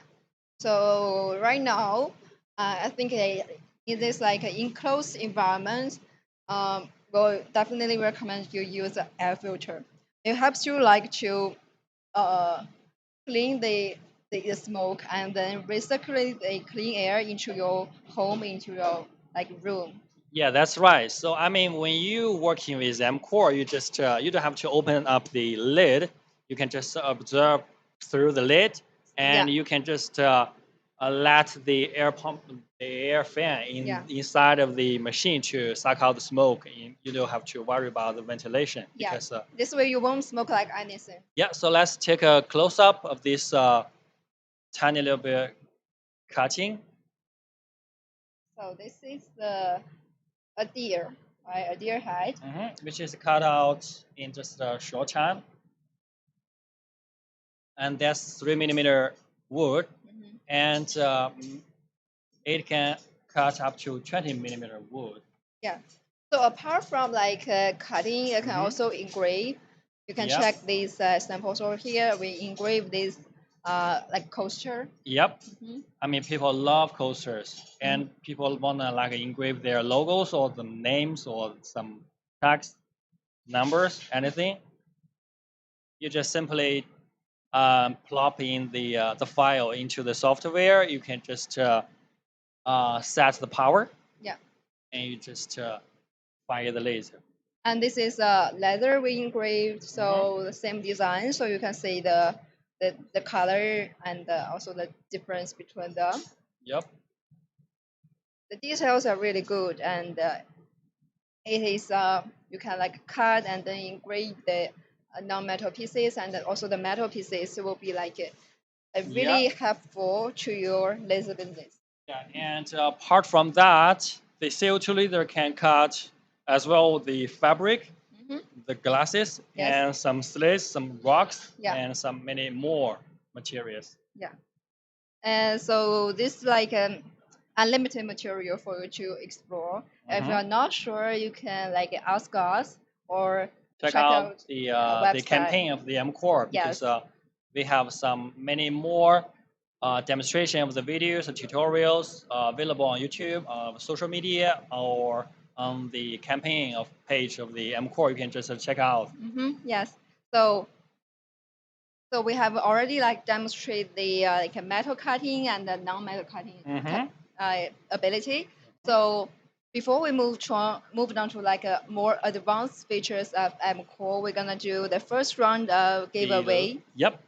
So right now, I think in this like enclosed environment, we'll definitely recommend you use an air filter. It helps you like to clean the smoke and then recirculate the clean air into your home, into your like room. Yeah, that's right. So I mean, when you working with MCORE, you don't have to open up the lid. You can just observe through the lid, and you can just let the air pump, the air fan inside of the machine to suck out the smoke. And you don't have to worry about the ventilation because this way you won't smoke like anything. Yeah. So let's take a close up of this tiny little bit cutting. So this is a deer, right? A deer head. Which is cut out in just a short time. And that's 3 millimeter wood. And it can cut up to 20 millimeter wood. Yeah. So apart from like cutting, you can also engrave. You can check these samples over here. We engrave this like coaster. Yep. Mhm. I mean, people love coasters, and people wanna like engrave their logos or the names or some text, numbers, anything. You just simply plop in the file into the software. You can just set the power, Yeah. and you just fire the laser. And this is leather we engraved, Mhm. so the same design. So you can see the color and also the difference between them. Yep. The details are really good, and it is you can like cut and then engrave the non-metal pieces, and then also the metal pieces will be like really Yeah. helpful to your laser business. Yeah. And apart from that, the CO2 laser can cut as well the fabric, Hmm. the glasses, Yes. and some slits, some rocks, Yeah. and some many more materials. Yeah. And so this like unlimited material for you to explore. If you Mhm. are not sure, you can like ask us or Check check out out the website. campaign of the MCORE because Yes. we have some many more demonstration of the videos and tutorials available on YouTube, social media, or on the campaign of page of the MCORE. You can just check out. Yes. So we have already like demonstrate the like a metal cutting and the non-metal cutting Mm-hmm. ability. So before we move on to like a more advanced features of MCore, we're gonna do the first round of giveaway. Yep.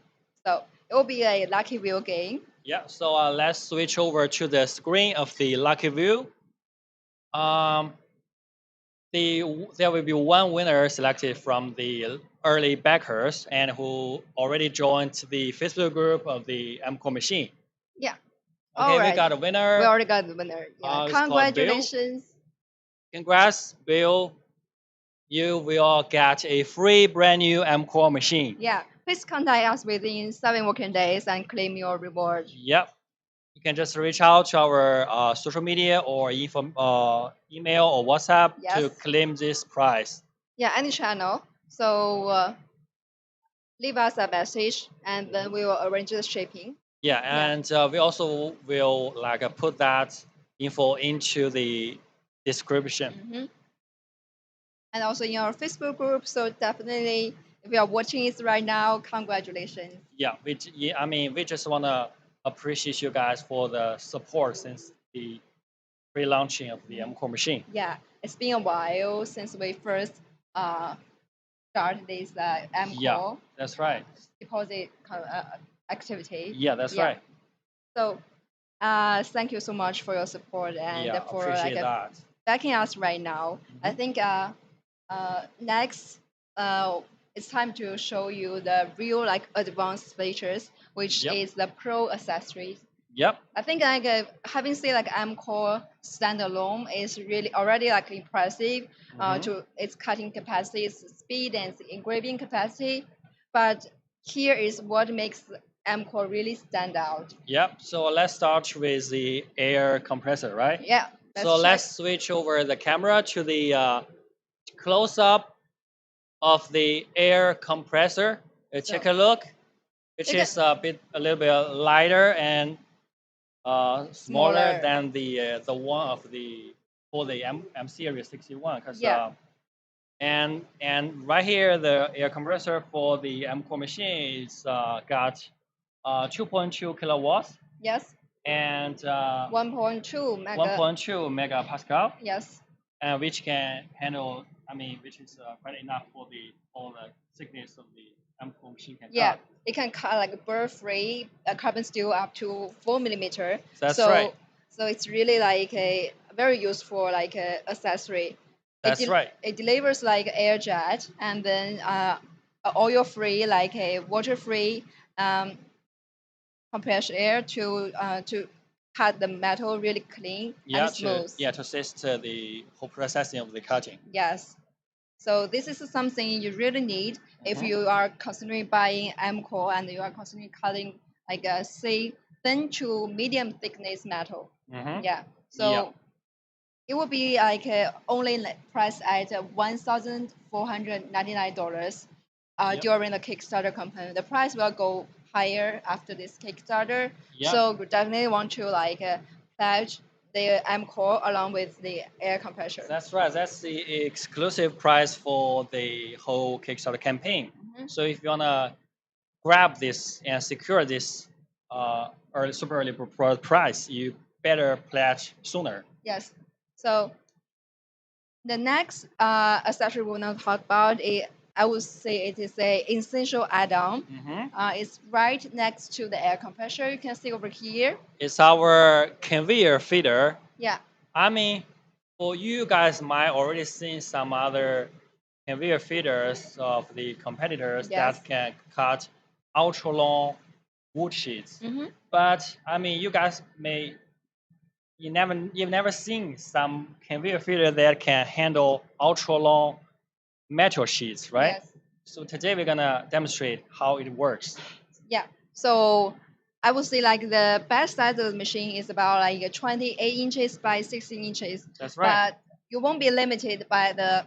So it will be a lucky wheel game. Yeah. So let's switch over to the screen of the Lucky View. Um, there will be one winner selected from the early backers and who already joined the Facebook group of the MCORE Machine. Yeah. Okay, All we right. got a winner. We already got the winner. Yeah. It's called Bill. Congratulations. Congrats, Bill. You will get a free brand new MCORE machine. Yeah. Please contact us within 7 working days and claim your reward. Yep. You can just reach out to our social media or email or WhatsApp to Yes. claim this prize. Yeah, any channel. So leave us a message and then we will arrange the shipping. Yeah, and we also will like put that info into the description. Hmm. And also in our Facebook group. So definitely, if you are watching it right now, congratulations. Yeah, I mean, we just wanna appreciate you guys for the support since the pre-launching of the MCORE machine. Yeah, it's been a while since we first uh, started this MCOR Yeah, that's right. deposit activity. Yeah, that's Yeah. right. So thank you so much for your support and Yeah, for appreciate like that. backing us right now. I Mhm. think next it's time to show you the real like advanced features, which Yep. is the pro accessories. Yep. I think like having seen like MCore standalone is really already like impressive Mhm. to its cutting capacity, its speed, and its engraving capacity. But here is what makes MCore really stand out. Yep. So let's start with the air compressor, right? Yeah. So check. let's switch over the camera to the close up of the air compressor. Take a look. Which is a little bit lighter and smaller Smaller. than the one of the for the M series 61. Cause, Yeah. and right here the air compressor for the MCORE machine is got 2.2 kilowatts Yes. and 1.2 mega. 1.2 megapascal, Yes. which can handle. I mean, which is quite enough for the thickness of the MCORE machine can Yeah. cut. It can cut like burr-free carbon steel up to 4 millimeter. That's so, right. So it's really like a very useful like accessory. That's right. It delivers like air jet and then oil-free, like a water-free compressed air to cut the metal really clean Yeah, and smooth. to assist the whole processing of the cutting. Yes. So this is something you really need if Mhm. you are considering buying MCore and you are considering cutting like a say thin to medium thickness metal. Mhm. Yeah. So Yeah. it will be like only priced at $1,499 Yep. during the Kickstarter campaign. The price will go higher after this Kickstarter. Yeah. So we definitely want to like pledge the MCORE along with the air compressor. That's right. That's the exclusive price for the whole Kickstarter campaign. Mhm. So if you wanna grab this and secure this early super early price, you better pledge sooner. Yes. So the next accessory we're going to talk about is, I would say it is a essential add-on. It's right next to the air compressor. You can see over here. It's our conveyor feeder. Yeah. I mean, for you guys might already seen some other conveyor feeders of the competitors Yes. that can cut ultra long wood sheets. Mm-hmm. But I mean, you guys may you've never seen some conveyor feeder that can handle ultra long metal sheets, right? Yes. So today we're gonna demonstrate how it works. Yeah. So I would say like the best size of the machine is about like 28 inches by 16 inches. That's right. But you won't be limited by the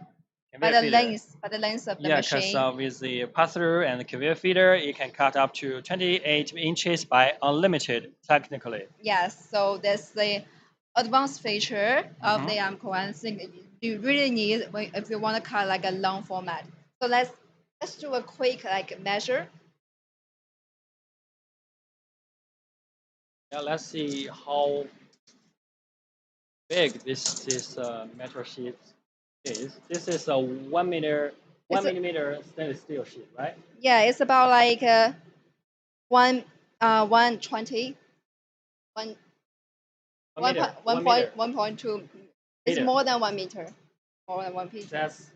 Conveyor feeder. length of the Yeah, because machine. with the pass-through and the conveyor feeder, it can cut up to 28 inches by unlimited, technically. Yes. So that's the advanced feature of the MCORE, and thing you really need if you want to cut like a long format. So let's do a quick like measure. Yeah, let's see how big this metal sheet is. This is a 1 meter, It's 1 a- millimeter stainless steel sheet, right? Yeah, it's about like 120, one, 1 meter, 1 meter. 1.2. It's Meter. more than 1 meter, more than 1 meter. That's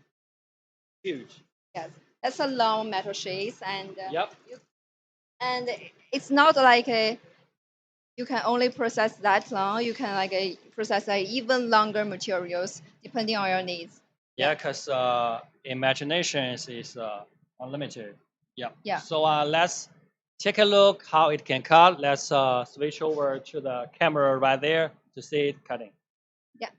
huge. Yes, that's a long metal sheet, and Yep. and it's not like you can only process that long. You can like process like even longer materials depending on your needs. Yeah, because imagination is unlimited. Yeah. Yeah. So let's take a look how it can cut. Let's switch over to the camera right there to see it cutting. Yeah.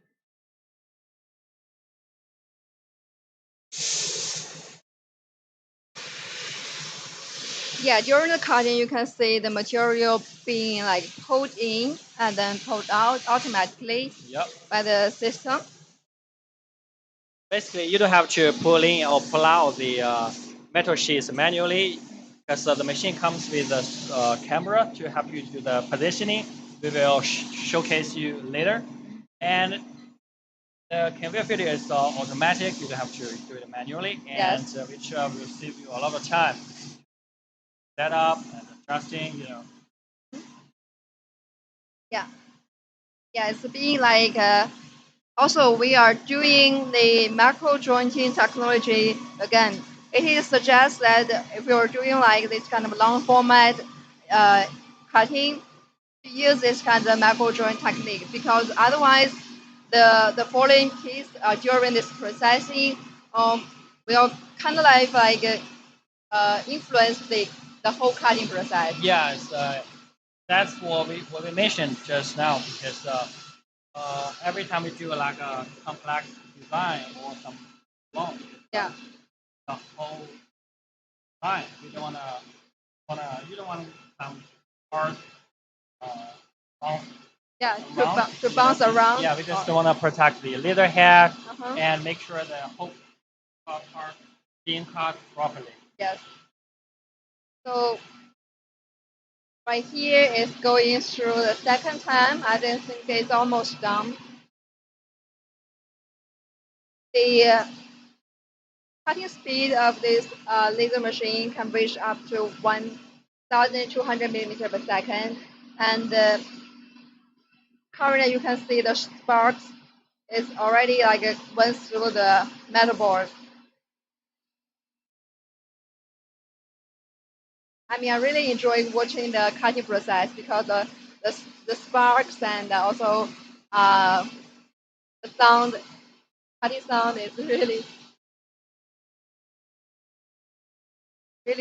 Yeah, during the cutting, you can see the material being like pulled in and then pulled out automatically Yep. by the system. Basically, you don't have to pull in or pull out the metal sheets manually because the machine comes with a camera to help you do the positioning. We will showcase you later. And the conveyor feeder is automatic. You don't have to do it manually, and Yes. which will save you a lot of time. Set up and adjusting, you know. Yeah. Yeah, it's being like also we are doing the macro jointing technology again. It is suggest that if you're doing like this kind of long format cutting, use this kind of macro joint technique, because otherwise the falling piece during this processing will kind of like influence the whole cutting process. Yes, that's what we mentioned just now because every time we do like a complex design or some long, Yeah. the whole time we don't you don't want some parts bounce Yeah, around. to bounce around. Yeah, we just want to protect the leather head Uh-huh. and make sure the whole part being cut properly. Yes. So right here is going through the second time. I don't think it's almost done. The cutting speed of this laser machine can reach up to 1,200 millimeter per second, and currently you can see the sparks is already like went through the metal board. I mean, I really enjoy watching the cutting process because the sparks and also uh, the sound, cutting sound is really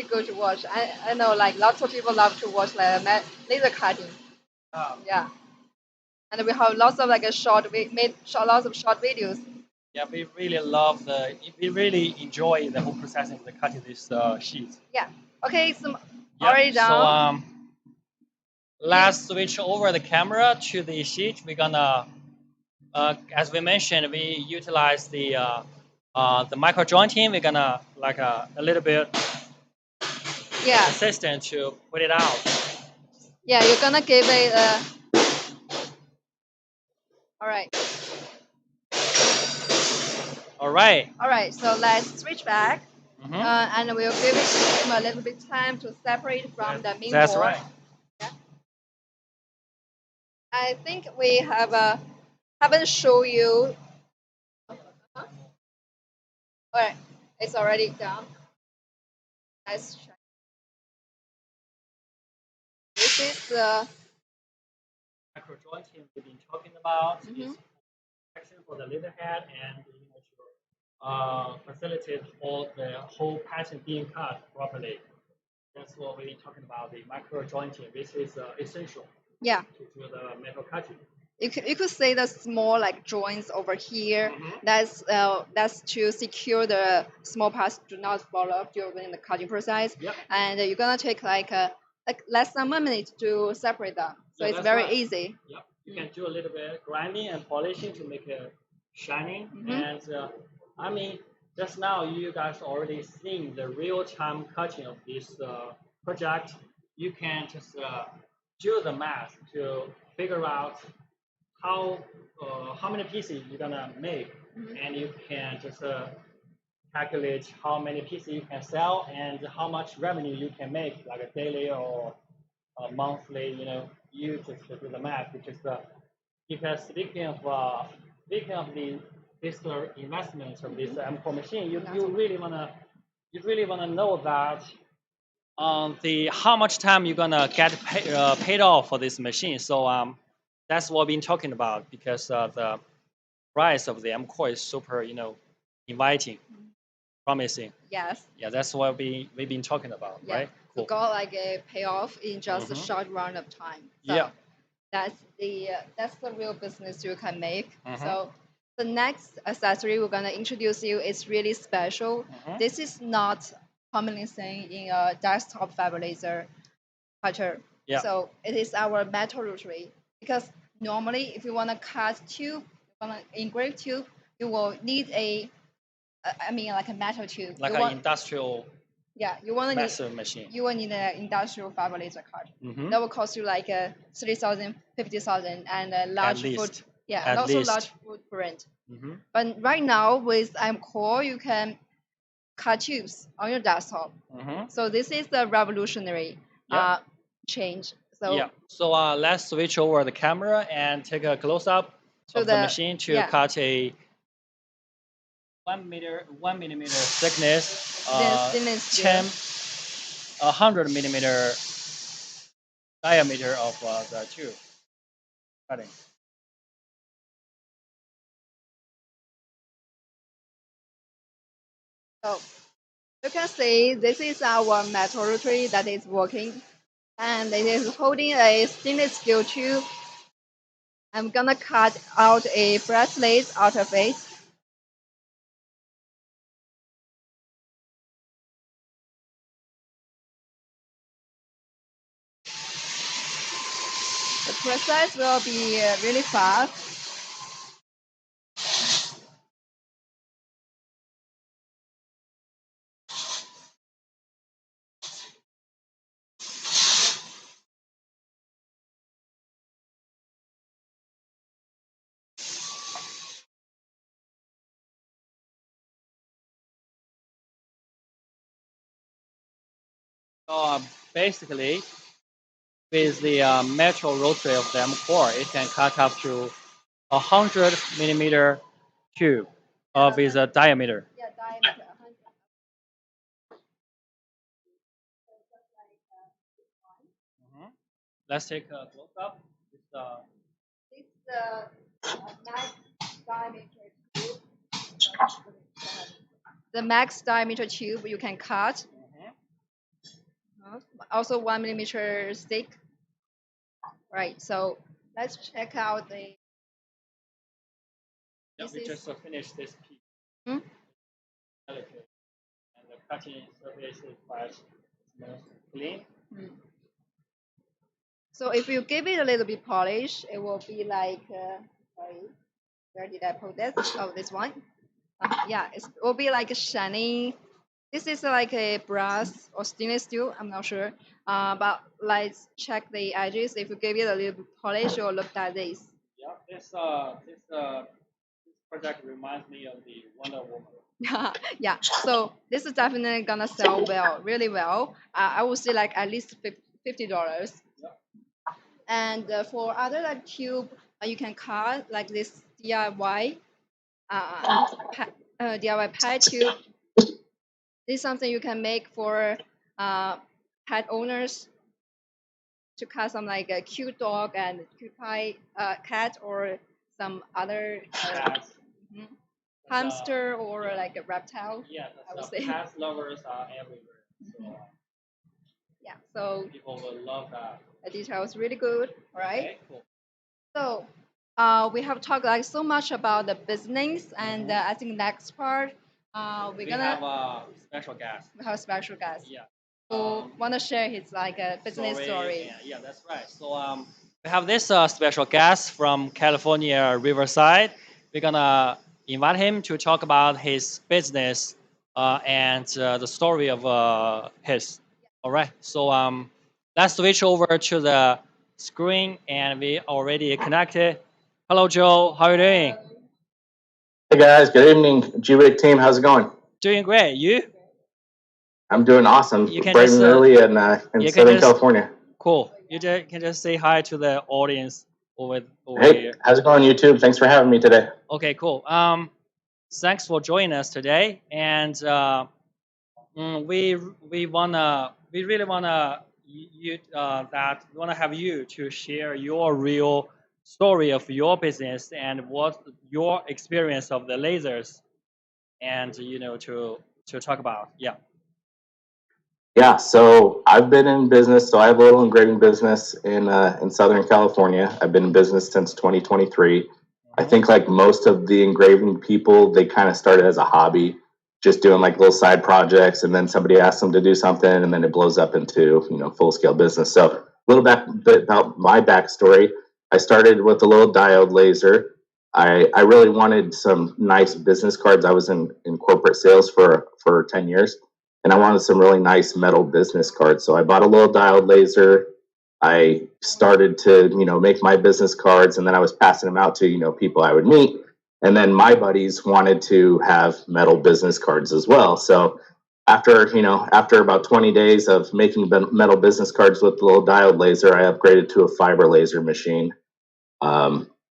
good to watch. I know like lots of people love to watch like laser cutting. Yeah, and we have lots of like a lots of short videos. Yeah, we really we really enjoy the whole processing of the cutting this sheet. Yeah. Okay. So Already So done. let's switch over the camera to the sheet. We're gonna, as we mentioned, we utilize the micro jointing. We're gonna like a little bit Yeah. assistant to put it out. Yeah, you're gonna give it a. All right. All right. All right. So let's switch back, Mhm. and we'll give it a little bit time to separate from the main That's board. right. I think we haven't shown you. All right, it's already done. Let's check. This is the Micro jointing we've been talking about Mhm. is protection for the leather head and to facilitate all the whole pattern being cut properly. That's what we're talking about. The micro jointing. This is essential yeah. to do the metal cutting. You could say the small like joints over here. Mhm. That's to secure the small parts do not fall off during the cutting process. Yep. And you're gonna take like less than 1 minute to separate them. So Yeah, it's that's very right. easy. Yep. You can do a little bit grinding and polishing to make it shining. And I mean, just now you guys already seen the real-time cutting of this project. You can just do the math to figure out how many pieces you're gonna make, and you can just calculate how many pieces you can sell and how much revenue you can make, like a daily or monthly. You just do the math, because speaking of the fiscal investments of this MCORE machine, you really wanna know that the how much time you're gonna get paid off for this machine. So that's what we've been talking about, because the price of the MCORE is super inviting, promising. Yes. Yeah, that's what we've been talking about, Yeah. right? You got like a payoff in just a Mhm. short run of time. So Yeah. that's the real business you can make. Mhm. So the next accessory we're gonna introduce you is really special. Mhm. This is not commonly seen in a desktop fiber laser cutter. Yeah. So it is our metal rotary, because normally if you want to cut tube, want to engrave tube, you will need like a metal tube. Like an industrial You want to need massive machine. you will need an industrial fiber laser cutter. Mhm. That will cost you like 30,000, 50,000, and a large least. and also large footprint. Mhm. But right now with MCORE, you can cut tubes on your desktop. Mhm. So this is the revolutionary Yeah. change. So Yeah. So let's switch over the camera and take a close up to of the machine to yeah. cut a 1 millimeter thickness, Stainless steel. 100 millimeter diameter of the tube cutting. So you can see this is our metal rotary that is working, and it is holding a stainless steel tube. I'm gonna cut out a bracelet out of it. The process will be really fast. So basically, with the metal rotary of the MCORE, it can cut up to 100 millimeter tube of its diameter. Yeah, diameter 100. Mhm. Let's take a close up. This is the max diameter tube. The max diameter tube you can cut. Also 1 millimeter thick. Right. So let's check out the. Yeah, This we is just finished this piece. Hmm? Delicate. And the cutting surface is quite smooth, clean. Mm. So if you give it a little bit polish, it will be like, sorry, where did I put this? Oh, this one. Yeah, it will be like a shiny. This is like a brass or stainless steel. I'm not sure. But let's check the edges. If you give it a little bit polish, it will look like this. Yeah, this project reminds me of the Wonder Woman. Yeah, so this is definitely gonna sell well, really well. I would say like at least $50. And for other like tube, you can cut like this DIY DIY pet tube. This is something you can make for pet owners to cut some like a cute dog and cute cat or some other mhm, hamster or like a reptile. Yeah, I would say. pet lovers are everywhere. So Yeah, so people will love that. the detail is really good, right? Okay, cool. So we have talked like so much about the business, and I think next part We gonna have a special guest. we have a special guest Yeah. who wanna share his like a business story. Yeah, that's right. So we have this special guest from California, Riverside. We're gonna invite him to talk about his business and the story of his. All right. So let's switch over to the screen, and we already connected. Hello, Joe. How are you doing? Hey guys, good evening, Gweike team. How's it going? Doing great. You? I'm doing awesome. You can Bright just, and early in you can Southern just- California. Cool. You can just say hi to the audience over Hey, here. how's it going, YouTube? Thanks for having me today. Okay, cool. Thanks for joining us today, and we really wanna have you to share your real story of your business and what your experience of the lasers, and to talk about. Yeah. Yeah, so I've been in business. So I have a little engraving business in Southern California. I've been in business since 2023. I think like most of the engraving people, they kind of started as a hobby, just doing like little side projects, and then somebody asks them to do something, and then it blows up into full scale business. So a little bit about my backstory. I started with a little diode laser. I really wanted some nice business cards. I was in corporate sales for 10 years, and I wanted some really nice metal business cards. So I bought a little diode laser. I started to, make my business cards, and then I was passing them out to, people I would meet. And then my buddies wanted to have metal business cards as well. So after about 20 days of making metal business cards with the little diode laser, I upgraded to a fiber laser machine.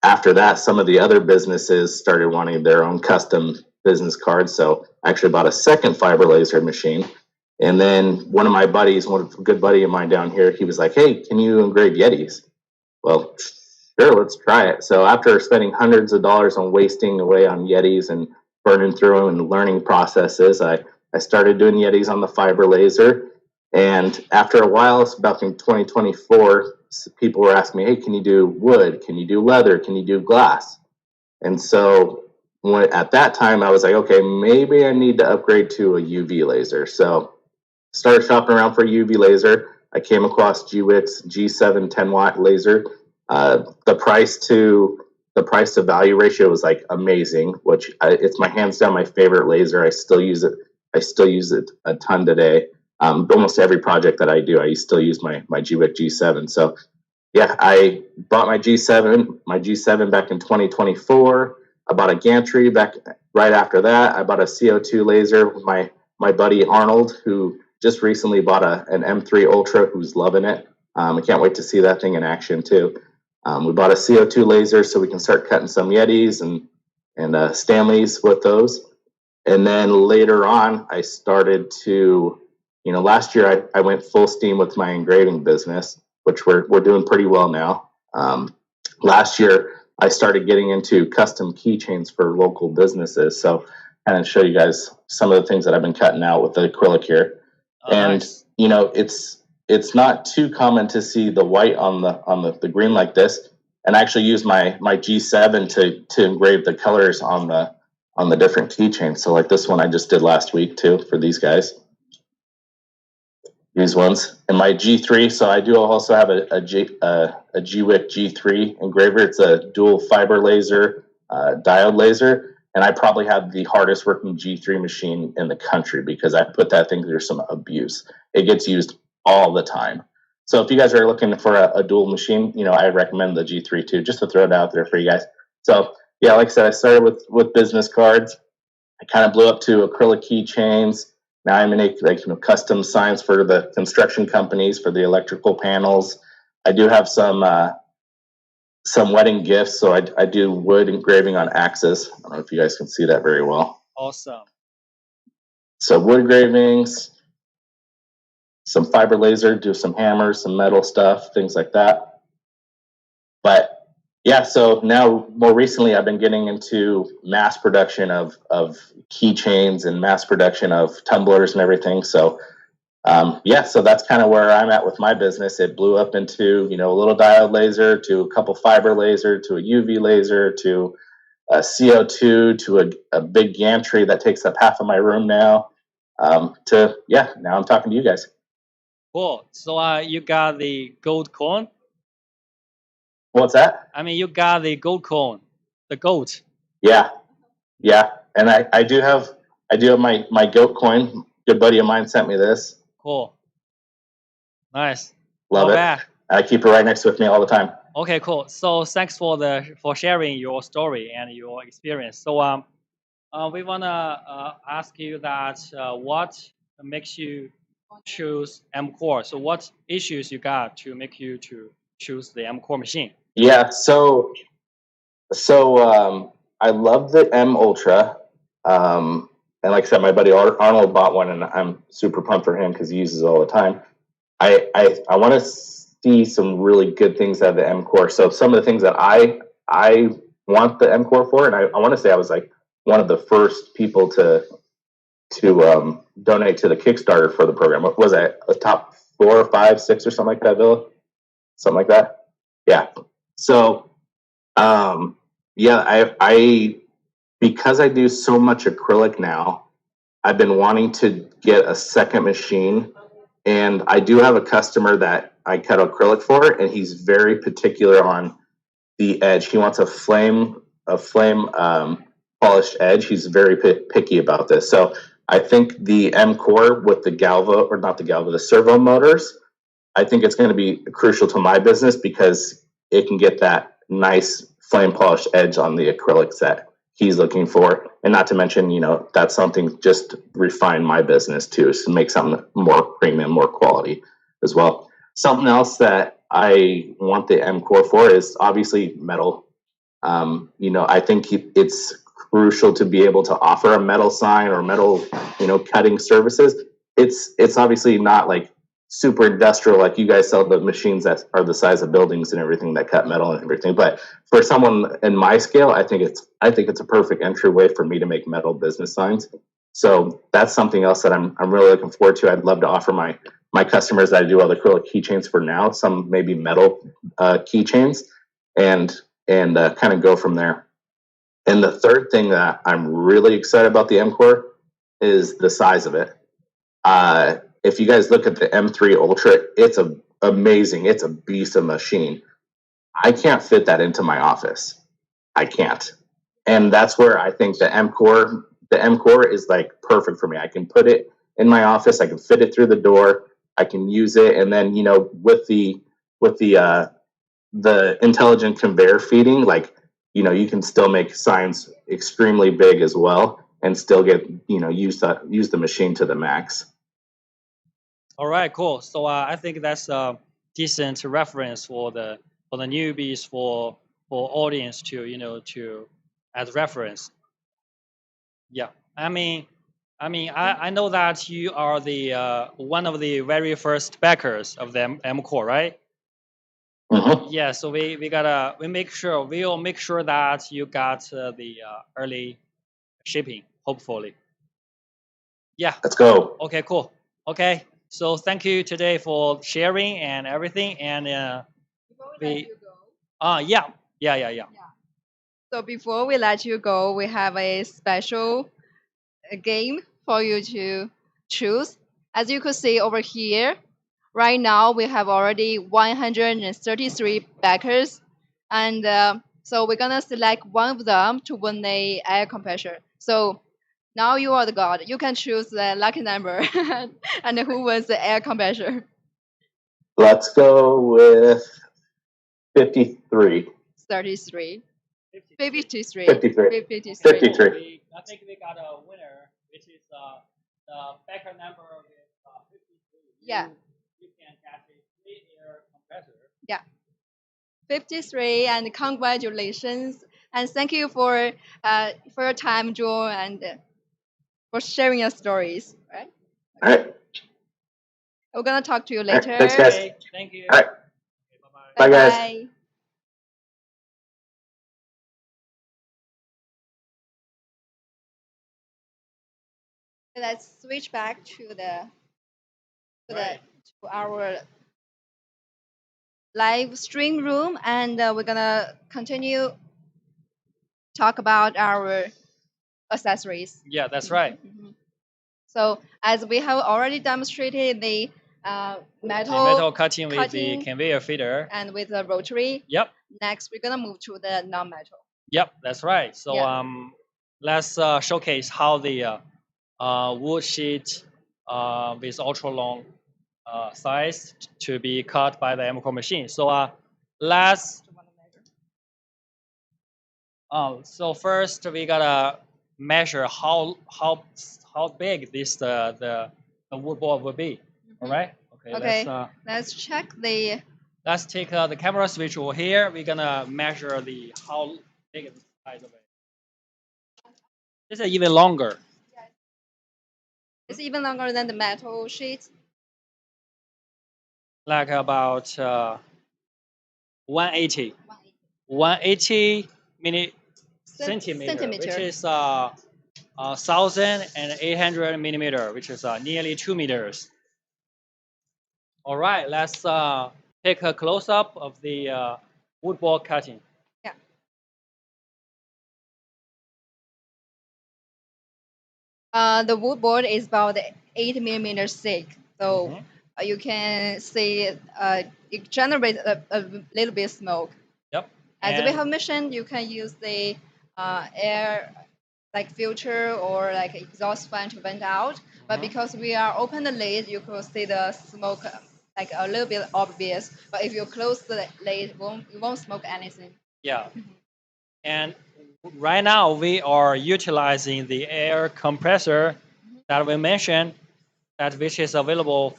After that, some of the other businesses started wanting their own custom business cards. So I actually bought a second fiber laser machine. And then one of my buddies, a good buddy of mine down here, he was like, "Hey, can you engrave Yetis?" Well, sure, let's try it. So after spending hundreds of dollars on wasting away on Yetis and burning through them and learning processes, I started doing Yetis on the fiber laser. And after a while, it's about in 2024, people were asking me, "Hey, can you do wood? Can you do leather? Can you do glass?" And so at that time, I was like, okay, maybe I need to upgrade to a UV laser. So started shopping around for a UV laser. I came across Gweike's G7 10-watt laser. The price to value ratio was like amazing, which it's my hands down my favorite laser. I still use it. I still use it a ton today. Almost every project that I do, I still use my Gweike G7. So yeah, I bought my G7 back in 2024. I bought a gantry back right after that. I bought a CO2 laser with my buddy Arnold, who just recently bought an M3 Ultra, who's loving it. I can't wait to see that thing in action too. We bought a CO2 laser so we can start cutting some Yetis and Stanleys with those. And then later on, I started to, last year I went full steam with my engraving business, which we're doing pretty well now. Last year, I started getting into custom keychains for local businesses. So kind of show you guys some of the things that I've been cutting out with the acrylic here. And Nice. It's not too common to see the white on the green like this. And I actually use my G7 to engrave the colors on the different keychains. So like this one I just did last week too for these guys. used ones. And my G3, so I do also have a Gweike G3 engraver. It's a dual fiber laser, diode laser. And I probably have the hardest working G3 machine in the country because I put that thing through some abuse. It gets used all the time. So if you guys are looking for a dual machine, I recommend the G3 too, just to throw it out there for you guys. So yeah, like I said, I started with business cards. I kind of blew up to acrylic keychains. Now I make custom signs for the construction companies for the electrical panels. I do have some wedding gifts, so I do wood engraving on axes. I don't know if you guys can see that very well. Awesome. So wood engravings, some fiber laser, do some hammers, some metal stuff, things like that. But yeah, so now more recently I've been getting into mass production of keychains and mass production of tumblers and everything. So yeah, so that's kind of where I'm at with my business. It blew up into, a little diode laser to a couple fiber laser to a UV laser to a CO2 to a big gantry that takes up half of my room now. Now I'm talking to you guys. Cool. So you got the gold coin? What's that? I mean, you got the gold coin, the goat. Yeah. And I do have my goat coin. Good buddy of mine sent me this. Cool. Nice. Love Not it. bad. I keep it right next with me all the time. Okay, cool. So thanks for sharing your story and your experience. So we wanna ask you that what makes you choose MCORE? So what issues you got to make you to choose the MCORE machine? Yeah, so I love the M Ultra. And like I said, my buddy Arnold bought one, and I'm super pumped for him because he uses it all the time. I want to see some really good things out of the MCORE. So some of the things that I want the MCORE for, and I want to say I was like one of the first people to donate to the Kickstarter for the program. What was that? A top 4 or 5, 6 or something like that, Villa? Something like that. Yeah. So, I because I do so much acrylic now, I've been wanting to get a second machine, and I do have a customer that I cut acrylic for, and he's very particular on the edge. He wants a flame polished edge. He's very picky about this. So I think the MCORE with the servo motors, I think it's going to be crucial to my business because it can get that nice flame polished edge on the acrylics that he's looking for. And not to mention, that's something just refine my business too, to make something more premium, more quality as well. Something else that I want the MCORE for is obviously metal. I think it's crucial to be able to offer a metal sign or metal, cutting services. It's obviously not like super industrial, like you guys sell the machines that are the size of buildings and everything that cut metal and everything. But for someone in my scale, I think it's a perfect entryway for me to make metal business signs. So that's something else that I'm really looking forward to. I'd love to offer my customers that I do all the acrylic keychains for now, some maybe metal keychains, and kind of go from there. And the third thing that I'm really excited about the MCORE is the size of it. If you guys look at the M3 Ultra, it's amazing. It's a beast of a machine. I can't fit that into my office. I can't. And that's where I think the MCORE is like perfect for me. I can put it in my office. I can fit it through the door. I can use it. And then, with the intelligent conveyor feeding, you can still make signs extremely big as well and still get, use the machine to the max. All right, cool. So I think that's a decent reference for the newbies, for audience to as reference. Yeah, I mean, I know that you are the one of the very first backers of the MCORE, right? Mm-hmm. Yeah. So we'll make sure that you got the early shipping, hopefully. Yeah. Let's go. Okay. Cool. Okay. So thank you today for sharing and everything. And Before we let you go, yeah. So before we let you go, we have a special game for you to choose. As you could see over here, right now we have already 133 backers, and so we're gonna select one of them to win the air compressor. So now you are the god. You can choose the lucky number and who wins the air compressor. Let's go with 53. 33. 53. 53. 53. 53. I think we got a winner, which is the backer number with 53. Yeah. You can get a free air compressor. Yeah. 53, and congratulations, and thank you for your time, Joel, and for sharing your stories. Right? All right. We're gonna talk to you All right. later. Thanks, guys. Okay, thank you. All right. Okay, bye-bye. Bye, guys. Bye. Let's switch back to Right. to our live stream room, and we're gonna continue talk about our accessories. Yeah, that's right. Mhm. So as we have already demonstrated the The metal metal cutting with the cutting conveyor feeder. and with the rotary, Yep, next we're gonna move to the non-metal. yep, that's right. So Yeah. let's showcase how the wood sheet with ultra long size to be cut by the MCORE machine. So let's so first we gotta measure how big this the wood board will be. All right. Okay. Okay. Let's check the. Let's take the camera switch over here. We're gonna measure the how big is the size of it. This is even longer. It's even longer than the metal sheet. Like about 180. 180 centimeter, which is 1,800 millimeter, which is nearly 2 meters. All right, let's take a close up of the wood board cutting. Yeah. The wood board is about 8 millimeters thick, so you can see it generates a little bit of smoke. Yep. As we have mentioned, you can use the air like filter or like exhaust fan to vent out. But because we are open the lid, you could see the smoke like a little bit obvious. But if you close the lid, it won't smoke anything. Yeah. And right now we are utilizing the air compressor that we mentioned, that which is available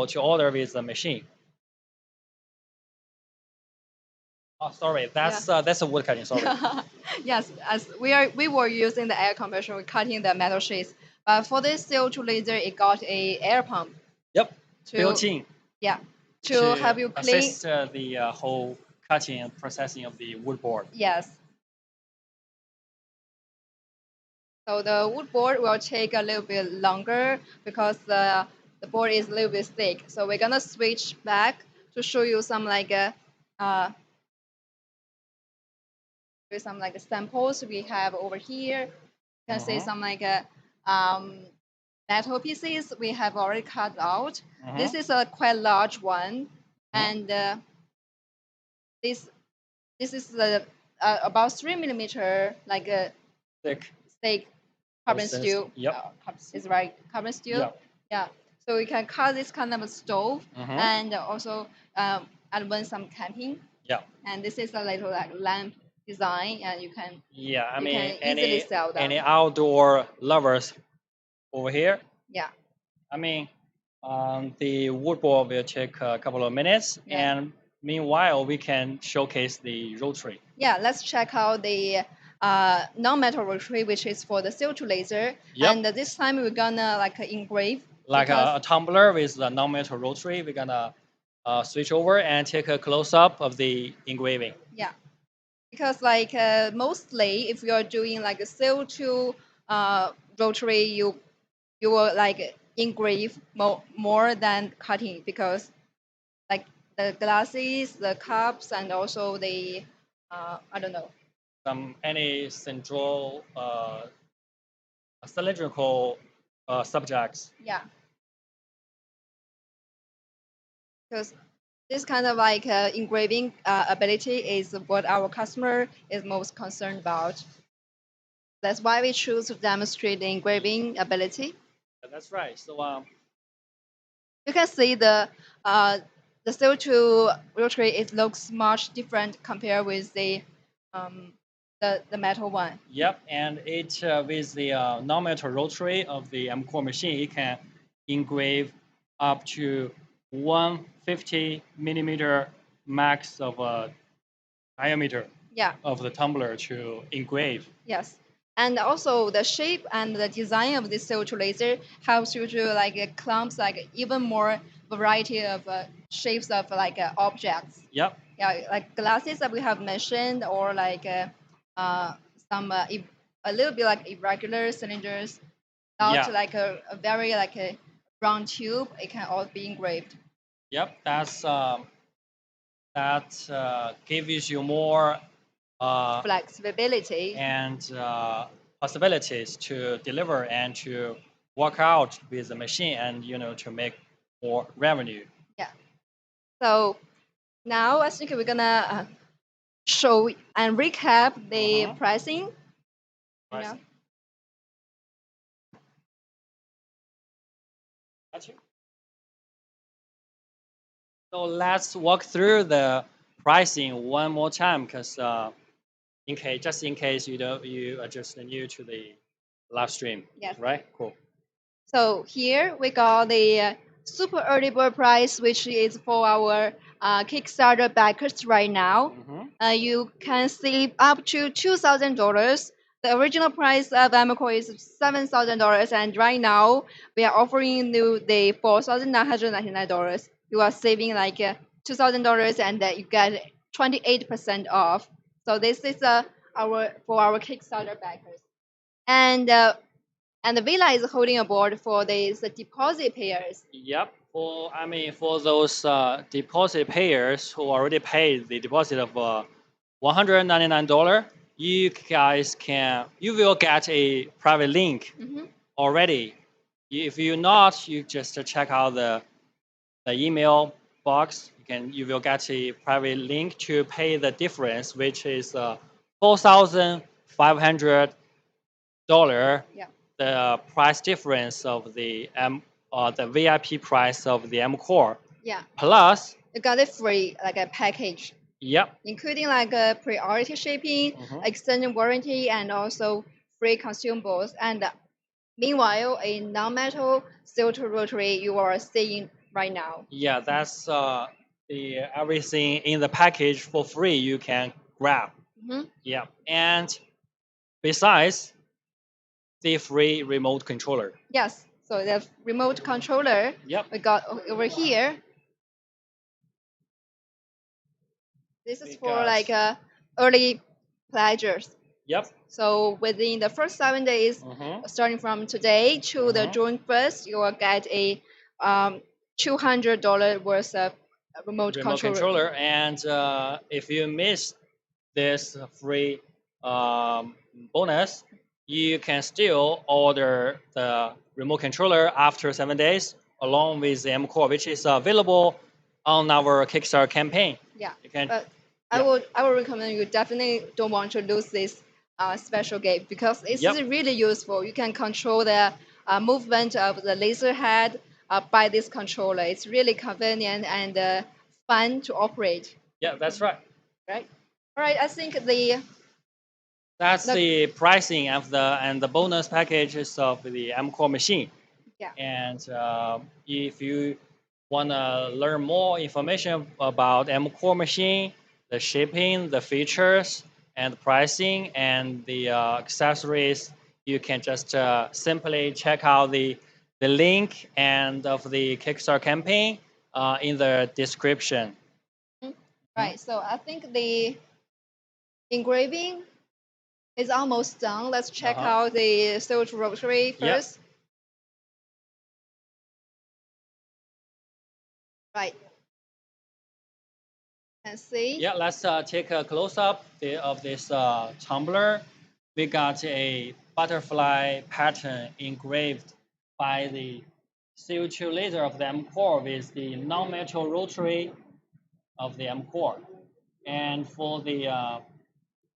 to order with the machine. Oh, sorry, that's a wood cutting. Sorry. Yes, as we were using the air compressor, we're cutting the metal sheets. But for this CO2 laser, it got a air pump. Yep. Built in. Yeah. To help you clean. Assist the whole cutting and processing of the wood board. Yes. So the wood board will take a little bit longer because the board is a little bit thick. So we're gonna switch back to show you some like with some like samples we have over here. You can see some like metal pieces we have already cut out. This is a quite large one, and this is about 3 millimeter like a thick carbon steel. Yep. Is right, carbon steel. Yep. Yeah. So we can cut this kind of stove and also advance some camping. Yeah. And this is a little like lamp design, and you can. Yeah, I you mean, can easily sell them. any outdoor lovers over here. Yeah. I mean, the wood board will take a couple of minutes, and meanwhile we can showcase the rotary. Yeah, let's check out the non-metal rotary, which is for the CO2 laser. Yep. And this time we're gonna like engrave. Like a tumbler with the non-metal rotary, we're gonna switch over and take a close-up of the engraving. Yeah, because like mostly if you are doing like a CO2 rotary, you will like engrave more than cutting, because like the glasses, the cups, and also the I don't know. Any cylindrical subjects. Yeah. because this kind of like engraving ability is what our customer is most concerned about. That's why we choose to demonstrate the engraving ability. That's right. So You can see the CO2 rotary, it looks much different compared with um, the metal one. yep, and it with the non-metal rotary of the MCORE machine, it can engrave up to 150 millimeter max of diameter Yeah. of the tumbler to engrave. Yes. And also the shape and the design of this CO2 laser helps you to like clumps like even more variety of shapes of like objects. Yep. Yeah, like glasses that we have mentioned, or like uh, some a little bit like irregular cylinders, not Yeah. like a very like a round tube. It can all be engraved. Yep. That gives you more Flexibility. and possibilities to deliver and to work out with the machine, and to make more revenue. Yeah. So now I think we're gonna show and recap the pricing. You know? Gotcha. So let's walk through the pricing one more time, because just in case you are just new to the live stream. Yes. Right. Cool. So here we got the super early bird price, which is for our Kickstarter backers right now. You can save up to $2,000. The original price of MCORE is $7,000, and right now we are offering you the $4,999. You are saving like $2,000, and you get 28% off. So this is our Kickstarter backers, and the Villa is holding a board for these deposit payers. Yep. For those deposit payers who already paid the deposit of $199, you will get a private link already. If you not, you just check out the email box. You will get a private link to pay the difference, which is $4,500. Yeah. The price difference of the VIP price of the MCORE. Yeah. Plus, You got it free, like a package. Yep. Including like a priority shipping, extended warranty, and also free consumables. And meanwhile, a non-metal CO2 rotary you are seeing right now. Yeah, that's the everything in the package for free you can grab. Yeah, and besides, the free remote controller. Yes, so the remote controller we got over here. This is for like early pledgers. Yep. So within the first 7 days, starting from today to the June 1st, you will get a $200 worth of remote controller. And if you miss this free bonus, you can still order the remote controller after 7 days, along with the MCORE, which is available on our Kickstarter campaign. Yeah, but I would recommend you definitely don't want to lose this special gift, because it's really useful. You can control the movement of the laser head by this controller. It's really convenient and fun to operate. Yeah, that's right. Right. All right. I think that's the pricing of the bonus packages of the MCORE machine. Yeah. And if you want to learn more information about MCORE machine, the shipping, the features, and the pricing, and the accessories, you can just simply check out the link and of the Kickstarter campaign in the description. Right. So I think the engraving is almost done. Let's check out the CO2 rotary first. Right. And see. Yeah, let's take a close up of this tumbler. We got a butterfly pattern engraved by the CO2 laser of the MCORE with the non-metal rotary of the MCORE, and for the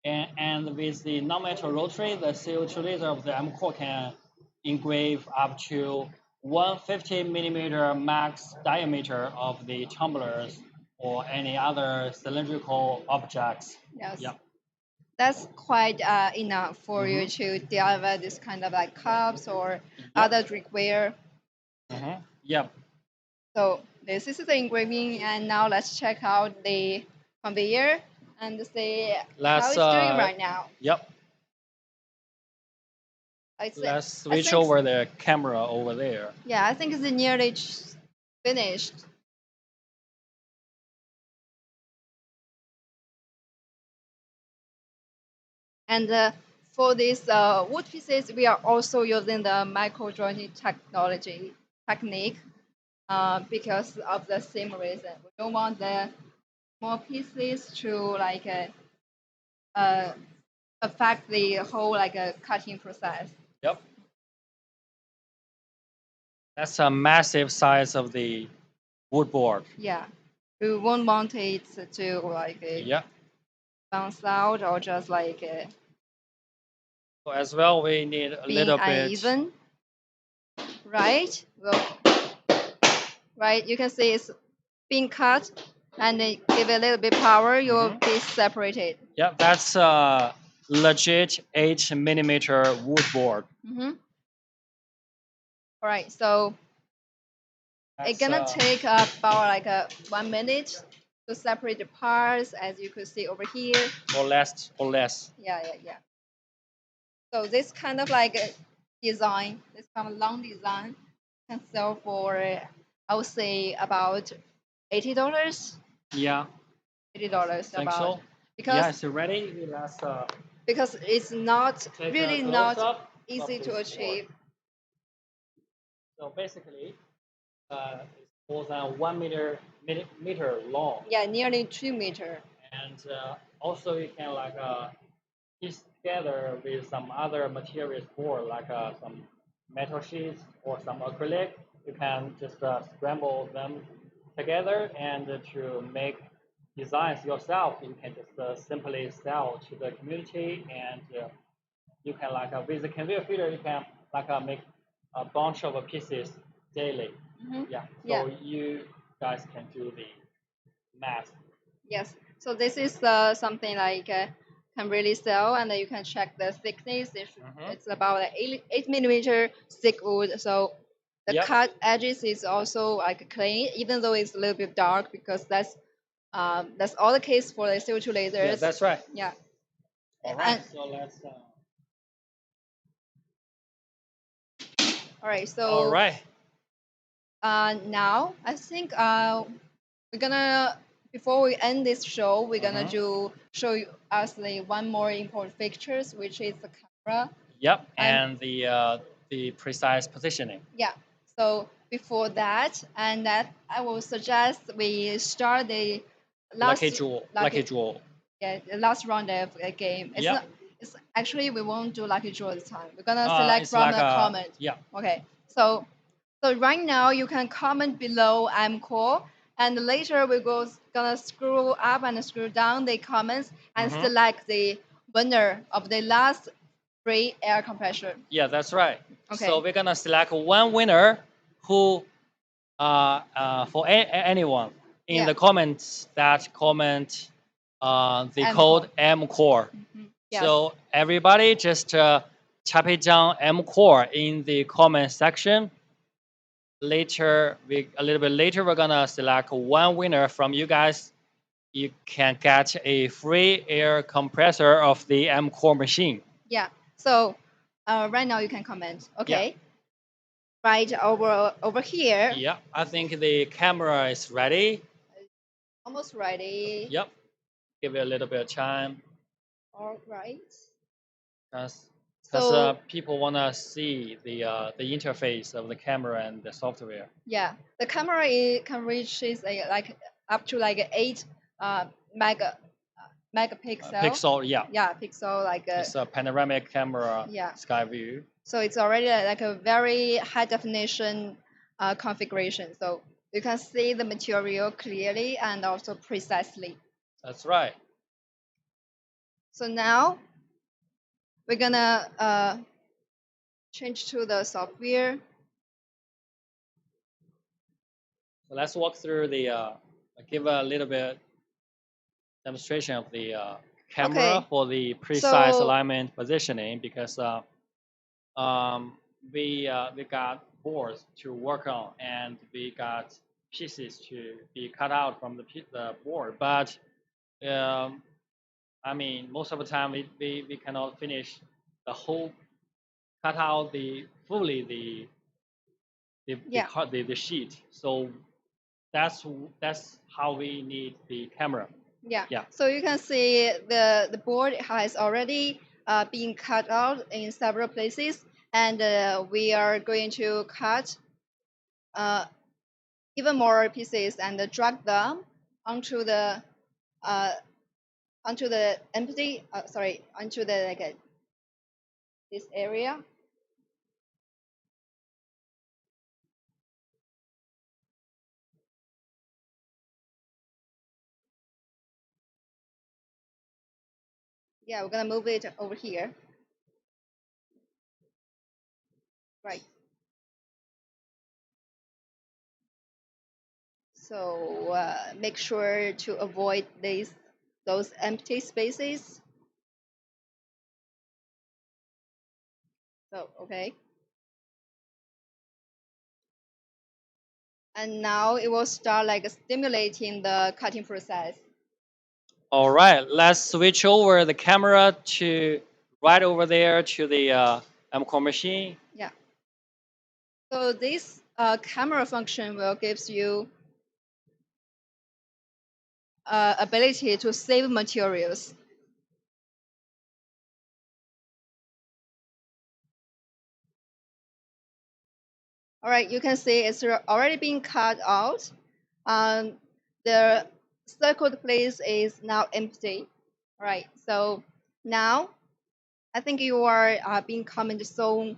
and with the non-metal rotary, the CO2 laser of the MCORE can engrave up to 150 millimeter max diameter of the tumblers or any other cylindrical objects. Yes. Yep. That's quite enough for you to deliver this kind of like cups or other drinkware. Yep. So this is the engraving, and now let's check out the conveyor and see how it's doing right now. Yep. Let's switch over the camera over there. Yeah, I think it's nearly finished. And for these wood pieces, we are also using the micro jointing technique because of the same reason. We don't want the small pieces to like affect the whole like cutting process. Yep. That's a massive size of the wood board. Yeah, we won't want it to like bounce out or just like So as well, we need a being little bit uneven. Right? Well, right. You can see it's being cut, and then give it a little bit power. You will be separated. Yeah, that's a legit 8 millimeter wood board. All right, so it's gonna take about like 1 minute to separate the parts, as you could see over here. Or less. Yeah. So this kind of like design, this kind of long design, can sell for I would say about $80. Yeah. $80 Think about. so? Because yeah, it's ready. Let's because it's not really not easy to this achieve. So basically, it's more than 1 meter long. Yeah, nearly 2 meter. And also you can like piece together with some other materials for like some metal sheets or some acrylic. You can just scramble them together, and to make designs yourself, you can just simply sell to the community, and you can like with the conveyor feeder, you can like make a bunch of pieces daily. So you guys can do the math. Yes. So this is something like can really sell, and you can check the thickness. It's about 8 millimeter thick wood. So the cut edges is also like clean, even though it's a little bit dark, because that's all the case for the CO2 lasers. Yeah, that's right. Yeah. All right. So let's. All right. So. All right. Now I think we're gonna, before we end this show, we're gonna show you us the one more important features, which is the camera. Yep, and the precise positioning. Yeah. So before that, and that I will suggest we start the last lucky draw. Yeah, the last round of a game. It's actually we won't do lucky draw this time. We're gonna select from the comment. Yeah. Okay. So right now you can comment below MCORE, and later we're gonna scroll up and scroll down the comments and select the winner of the last free air compressor. Yeah, that's right. Okay. So we're gonna select one winner who, for anyone in the comments that comment the code MCORE. Yes. So everybody just type it down MCORE in the comment section. Later, a little bit later, we're gonna select one winner from you guys. You can get a free air compressor of the MCORE machine. Yeah. So right now you can comment. Okay. Yeah. Right over here. Yeah, I think the camera is ready. Almost ready. Yep. Give it a little bit of time. All right. Because people want to see the interface of the camera and the software. Yeah, the camera can reach like up to like 8 megapixel. Pixel, yeah. Yeah, pixel like it's a panoramic camera. Yeah. Sky view. So it's already like a very high definition configuration. So you can see the material clearly and also precisely. That's right. So now we're gonna change to the software. So let's walk through the, give a little bit demonstration of the camera Okay. for the precise So alignment positioning, because we got boards to work on, and we got pieces to be cut out from the board. But I mean, most of the time we cannot finish the whole, cut out fully yeah, the sheet. So that's how we need the camera. yeah. Yeah. So you can see the board has already been cut out in several places, and we are going to cut even more pieces and drag them onto the uh, onto the empty onto the this area. Yeah, we're gonna move it over here. Right. So make sure to avoid those empty spaces. So okay. And now it will start stimulating the cutting process. All right, let's switch over the camera to right over there to the MCORE machine. Yeah. So this camera function will gives you ability to save materials. All right, you can see it's already been cut out. The circled place is now empty. All right, so now I think you are being comment zone.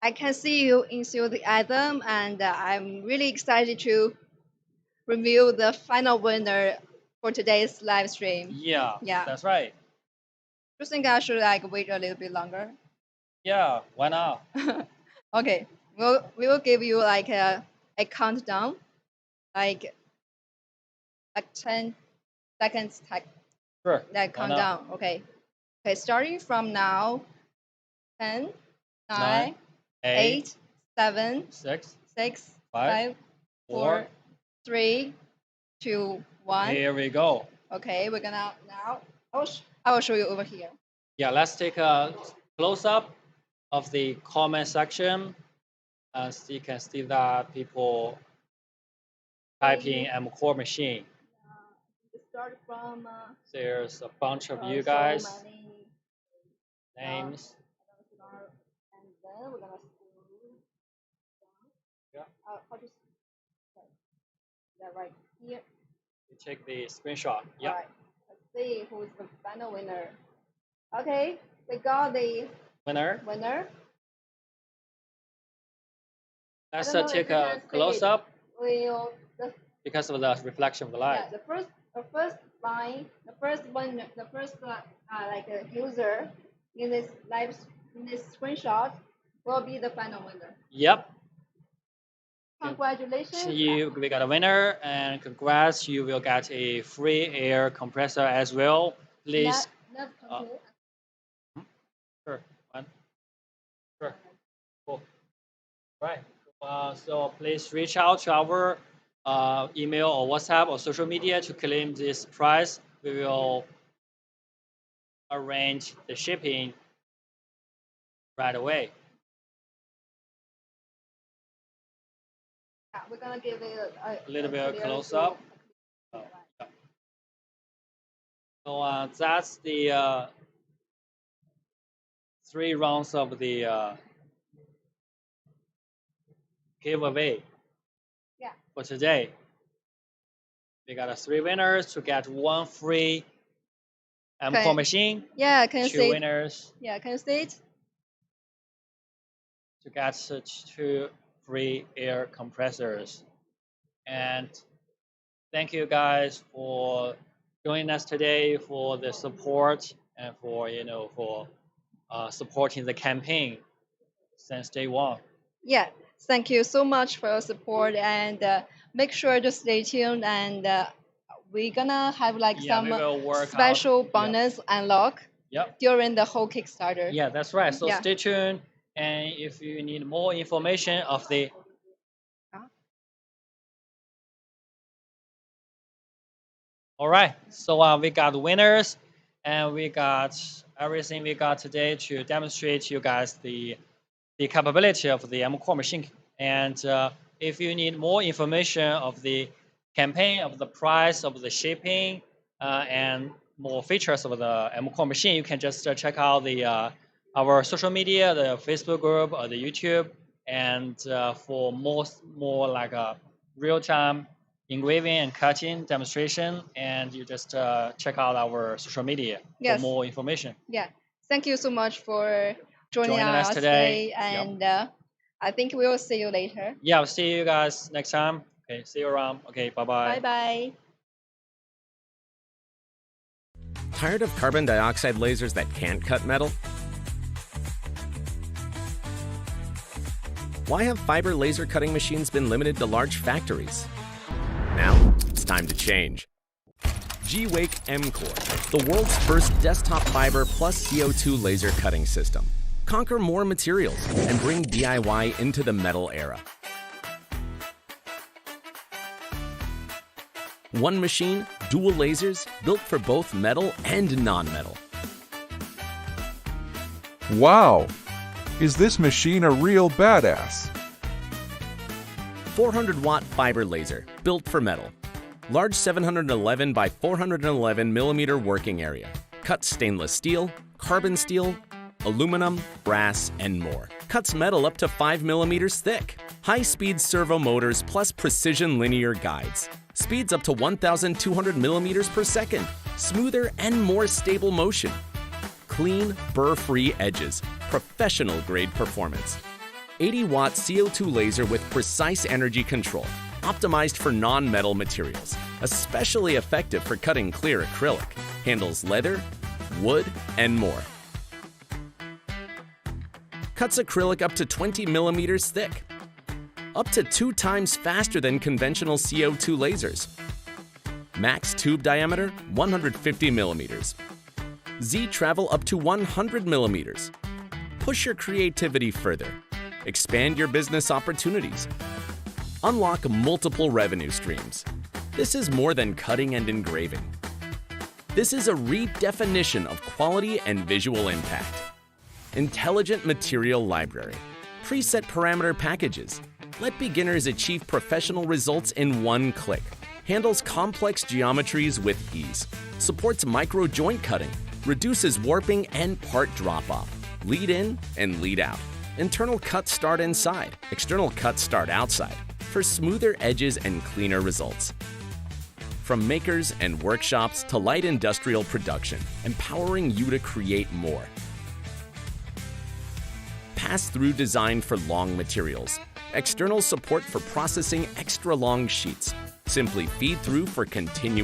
I can see you insert the item, and I'm really excited to reveal the final winner for today's live stream. Yeah, Yeah. that's right. Do you think I should wait a little bit longer? Yeah, why not? Okay, we will give you a countdown, like 10 seconds Sure. that Why not? countdown. Okay. Okay, starting from now. 10, 9, 9, 8, 8, 7, 6, 6, 5, 5, 4. 4, 3, 2, 1. Here we go. Okay, we're gonna now. I will show you over here. Yeah, let's take a close up of the comment section, as you can see that people typing MCORE machine. Start from. There's a bunch of you so guys many names. and then we're gonna scroll down. Yeah. How to that right here. You take the screenshot. Yeah. All right. Let's see who's the final winner. Okay, we got the Winner. Let's don't know if take you a can see close it. up We'll because of the reflection of the light. yeah, the first line, the first one, the first user in this screenshot will be the final winner. Yep. Congratulations. We got a winner, and congrats, you will get a free air compressor as well. Please. Sure. One. Sure. Cool. Right. So please reach out to our email or WhatsApp or social media to claim this prize. We will arrange the shipping right away. Yeah, we're gonna give it A little bit clear close zoom. up. Oh, yeah. So that's the 3 rounds of the giveaway. Yeah. For today. We got 3 winners to get 1 free MCORE machine. Yeah, can you 2 see winners it? Yeah, can you see it? to get 2 free air compressors. And thank you guys for joining us today, for the support and for supporting the campaign since day one. Yeah, thank you so much for your support, and make sure to stay tuned, and we're gonna have like We some will work special out. bonus unlock Yep. during the whole Kickstarter. Yeah, that's right. So Yeah. stay tuned, and if you need more information of the All right, so we got winners, and we got everything we got today to demonstrate to you guys the capability of the MCORE machine. And if you need more information of the campaign, of the price, of the shipping, and more features of the MCORE machine, you can just check out the our social media, the Facebook group, or the YouTube, and for more like a real-time engraving and cutting demonstration, and you just check out our social media Yes. for more information. Yeah, thank you so much for joining us us today. today, and I think we will see you later. Yeah, I'll see you guys next time. Okay, see you around. Okay, bye-bye. Bye-bye. Tired of carbon dioxide lasers that can't cut metal? Why have fiber laser cutting machines been limited to large factories? Now, it's time to change. Gweike MCORE, the world's first desktop fiber plus CO2 laser cutting system. Conquer more materials and bring DIY into the metal era. One machine, dual lasers, built for both metal and non-metal. Wow! Is this machine a real badass? 400-watt fiber laser, built for metal. Large 711 by 411 millimeter working area. Cuts stainless steel, carbon steel, aluminum, brass, and more. Cuts metal up to 5 millimeters thick. High-speed servo motors plus precision linear guides. Speeds up to 1,200 millimeters per second. Smoother and more stable motion. Clean, burr-free edges. Professional-grade performance. 80-watt CO2 laser with precise energy control. Optimized for non-metal materials. Especially effective for cutting clear acrylic. Handles leather, wood, and more. Cuts acrylic up to 20 millimeters thick. Up to 2 times faster than conventional CO2 lasers. Max tube diameter, 150 millimeters. Z travel up to 100 millimeters. Push your creativity further. Expand your business opportunities. Unlock multiple revenue streams. This is more than cutting and engraving. This is a redefinition of quality and visual impact. Intelligent material library. Preset parameter packages. Let beginners achieve professional results in one click. Handles complex geometries with ease. Supports micro joint cutting. Reduces warping and part drop-off. Lead in and lead out. Internal cuts start inside. External cuts start outside. For smoother edges and cleaner results. From makers and workshops to light industrial production, empowering you to create more. Pass-through design for long materials. External support for processing extra long sheets. Simply feed through for continuous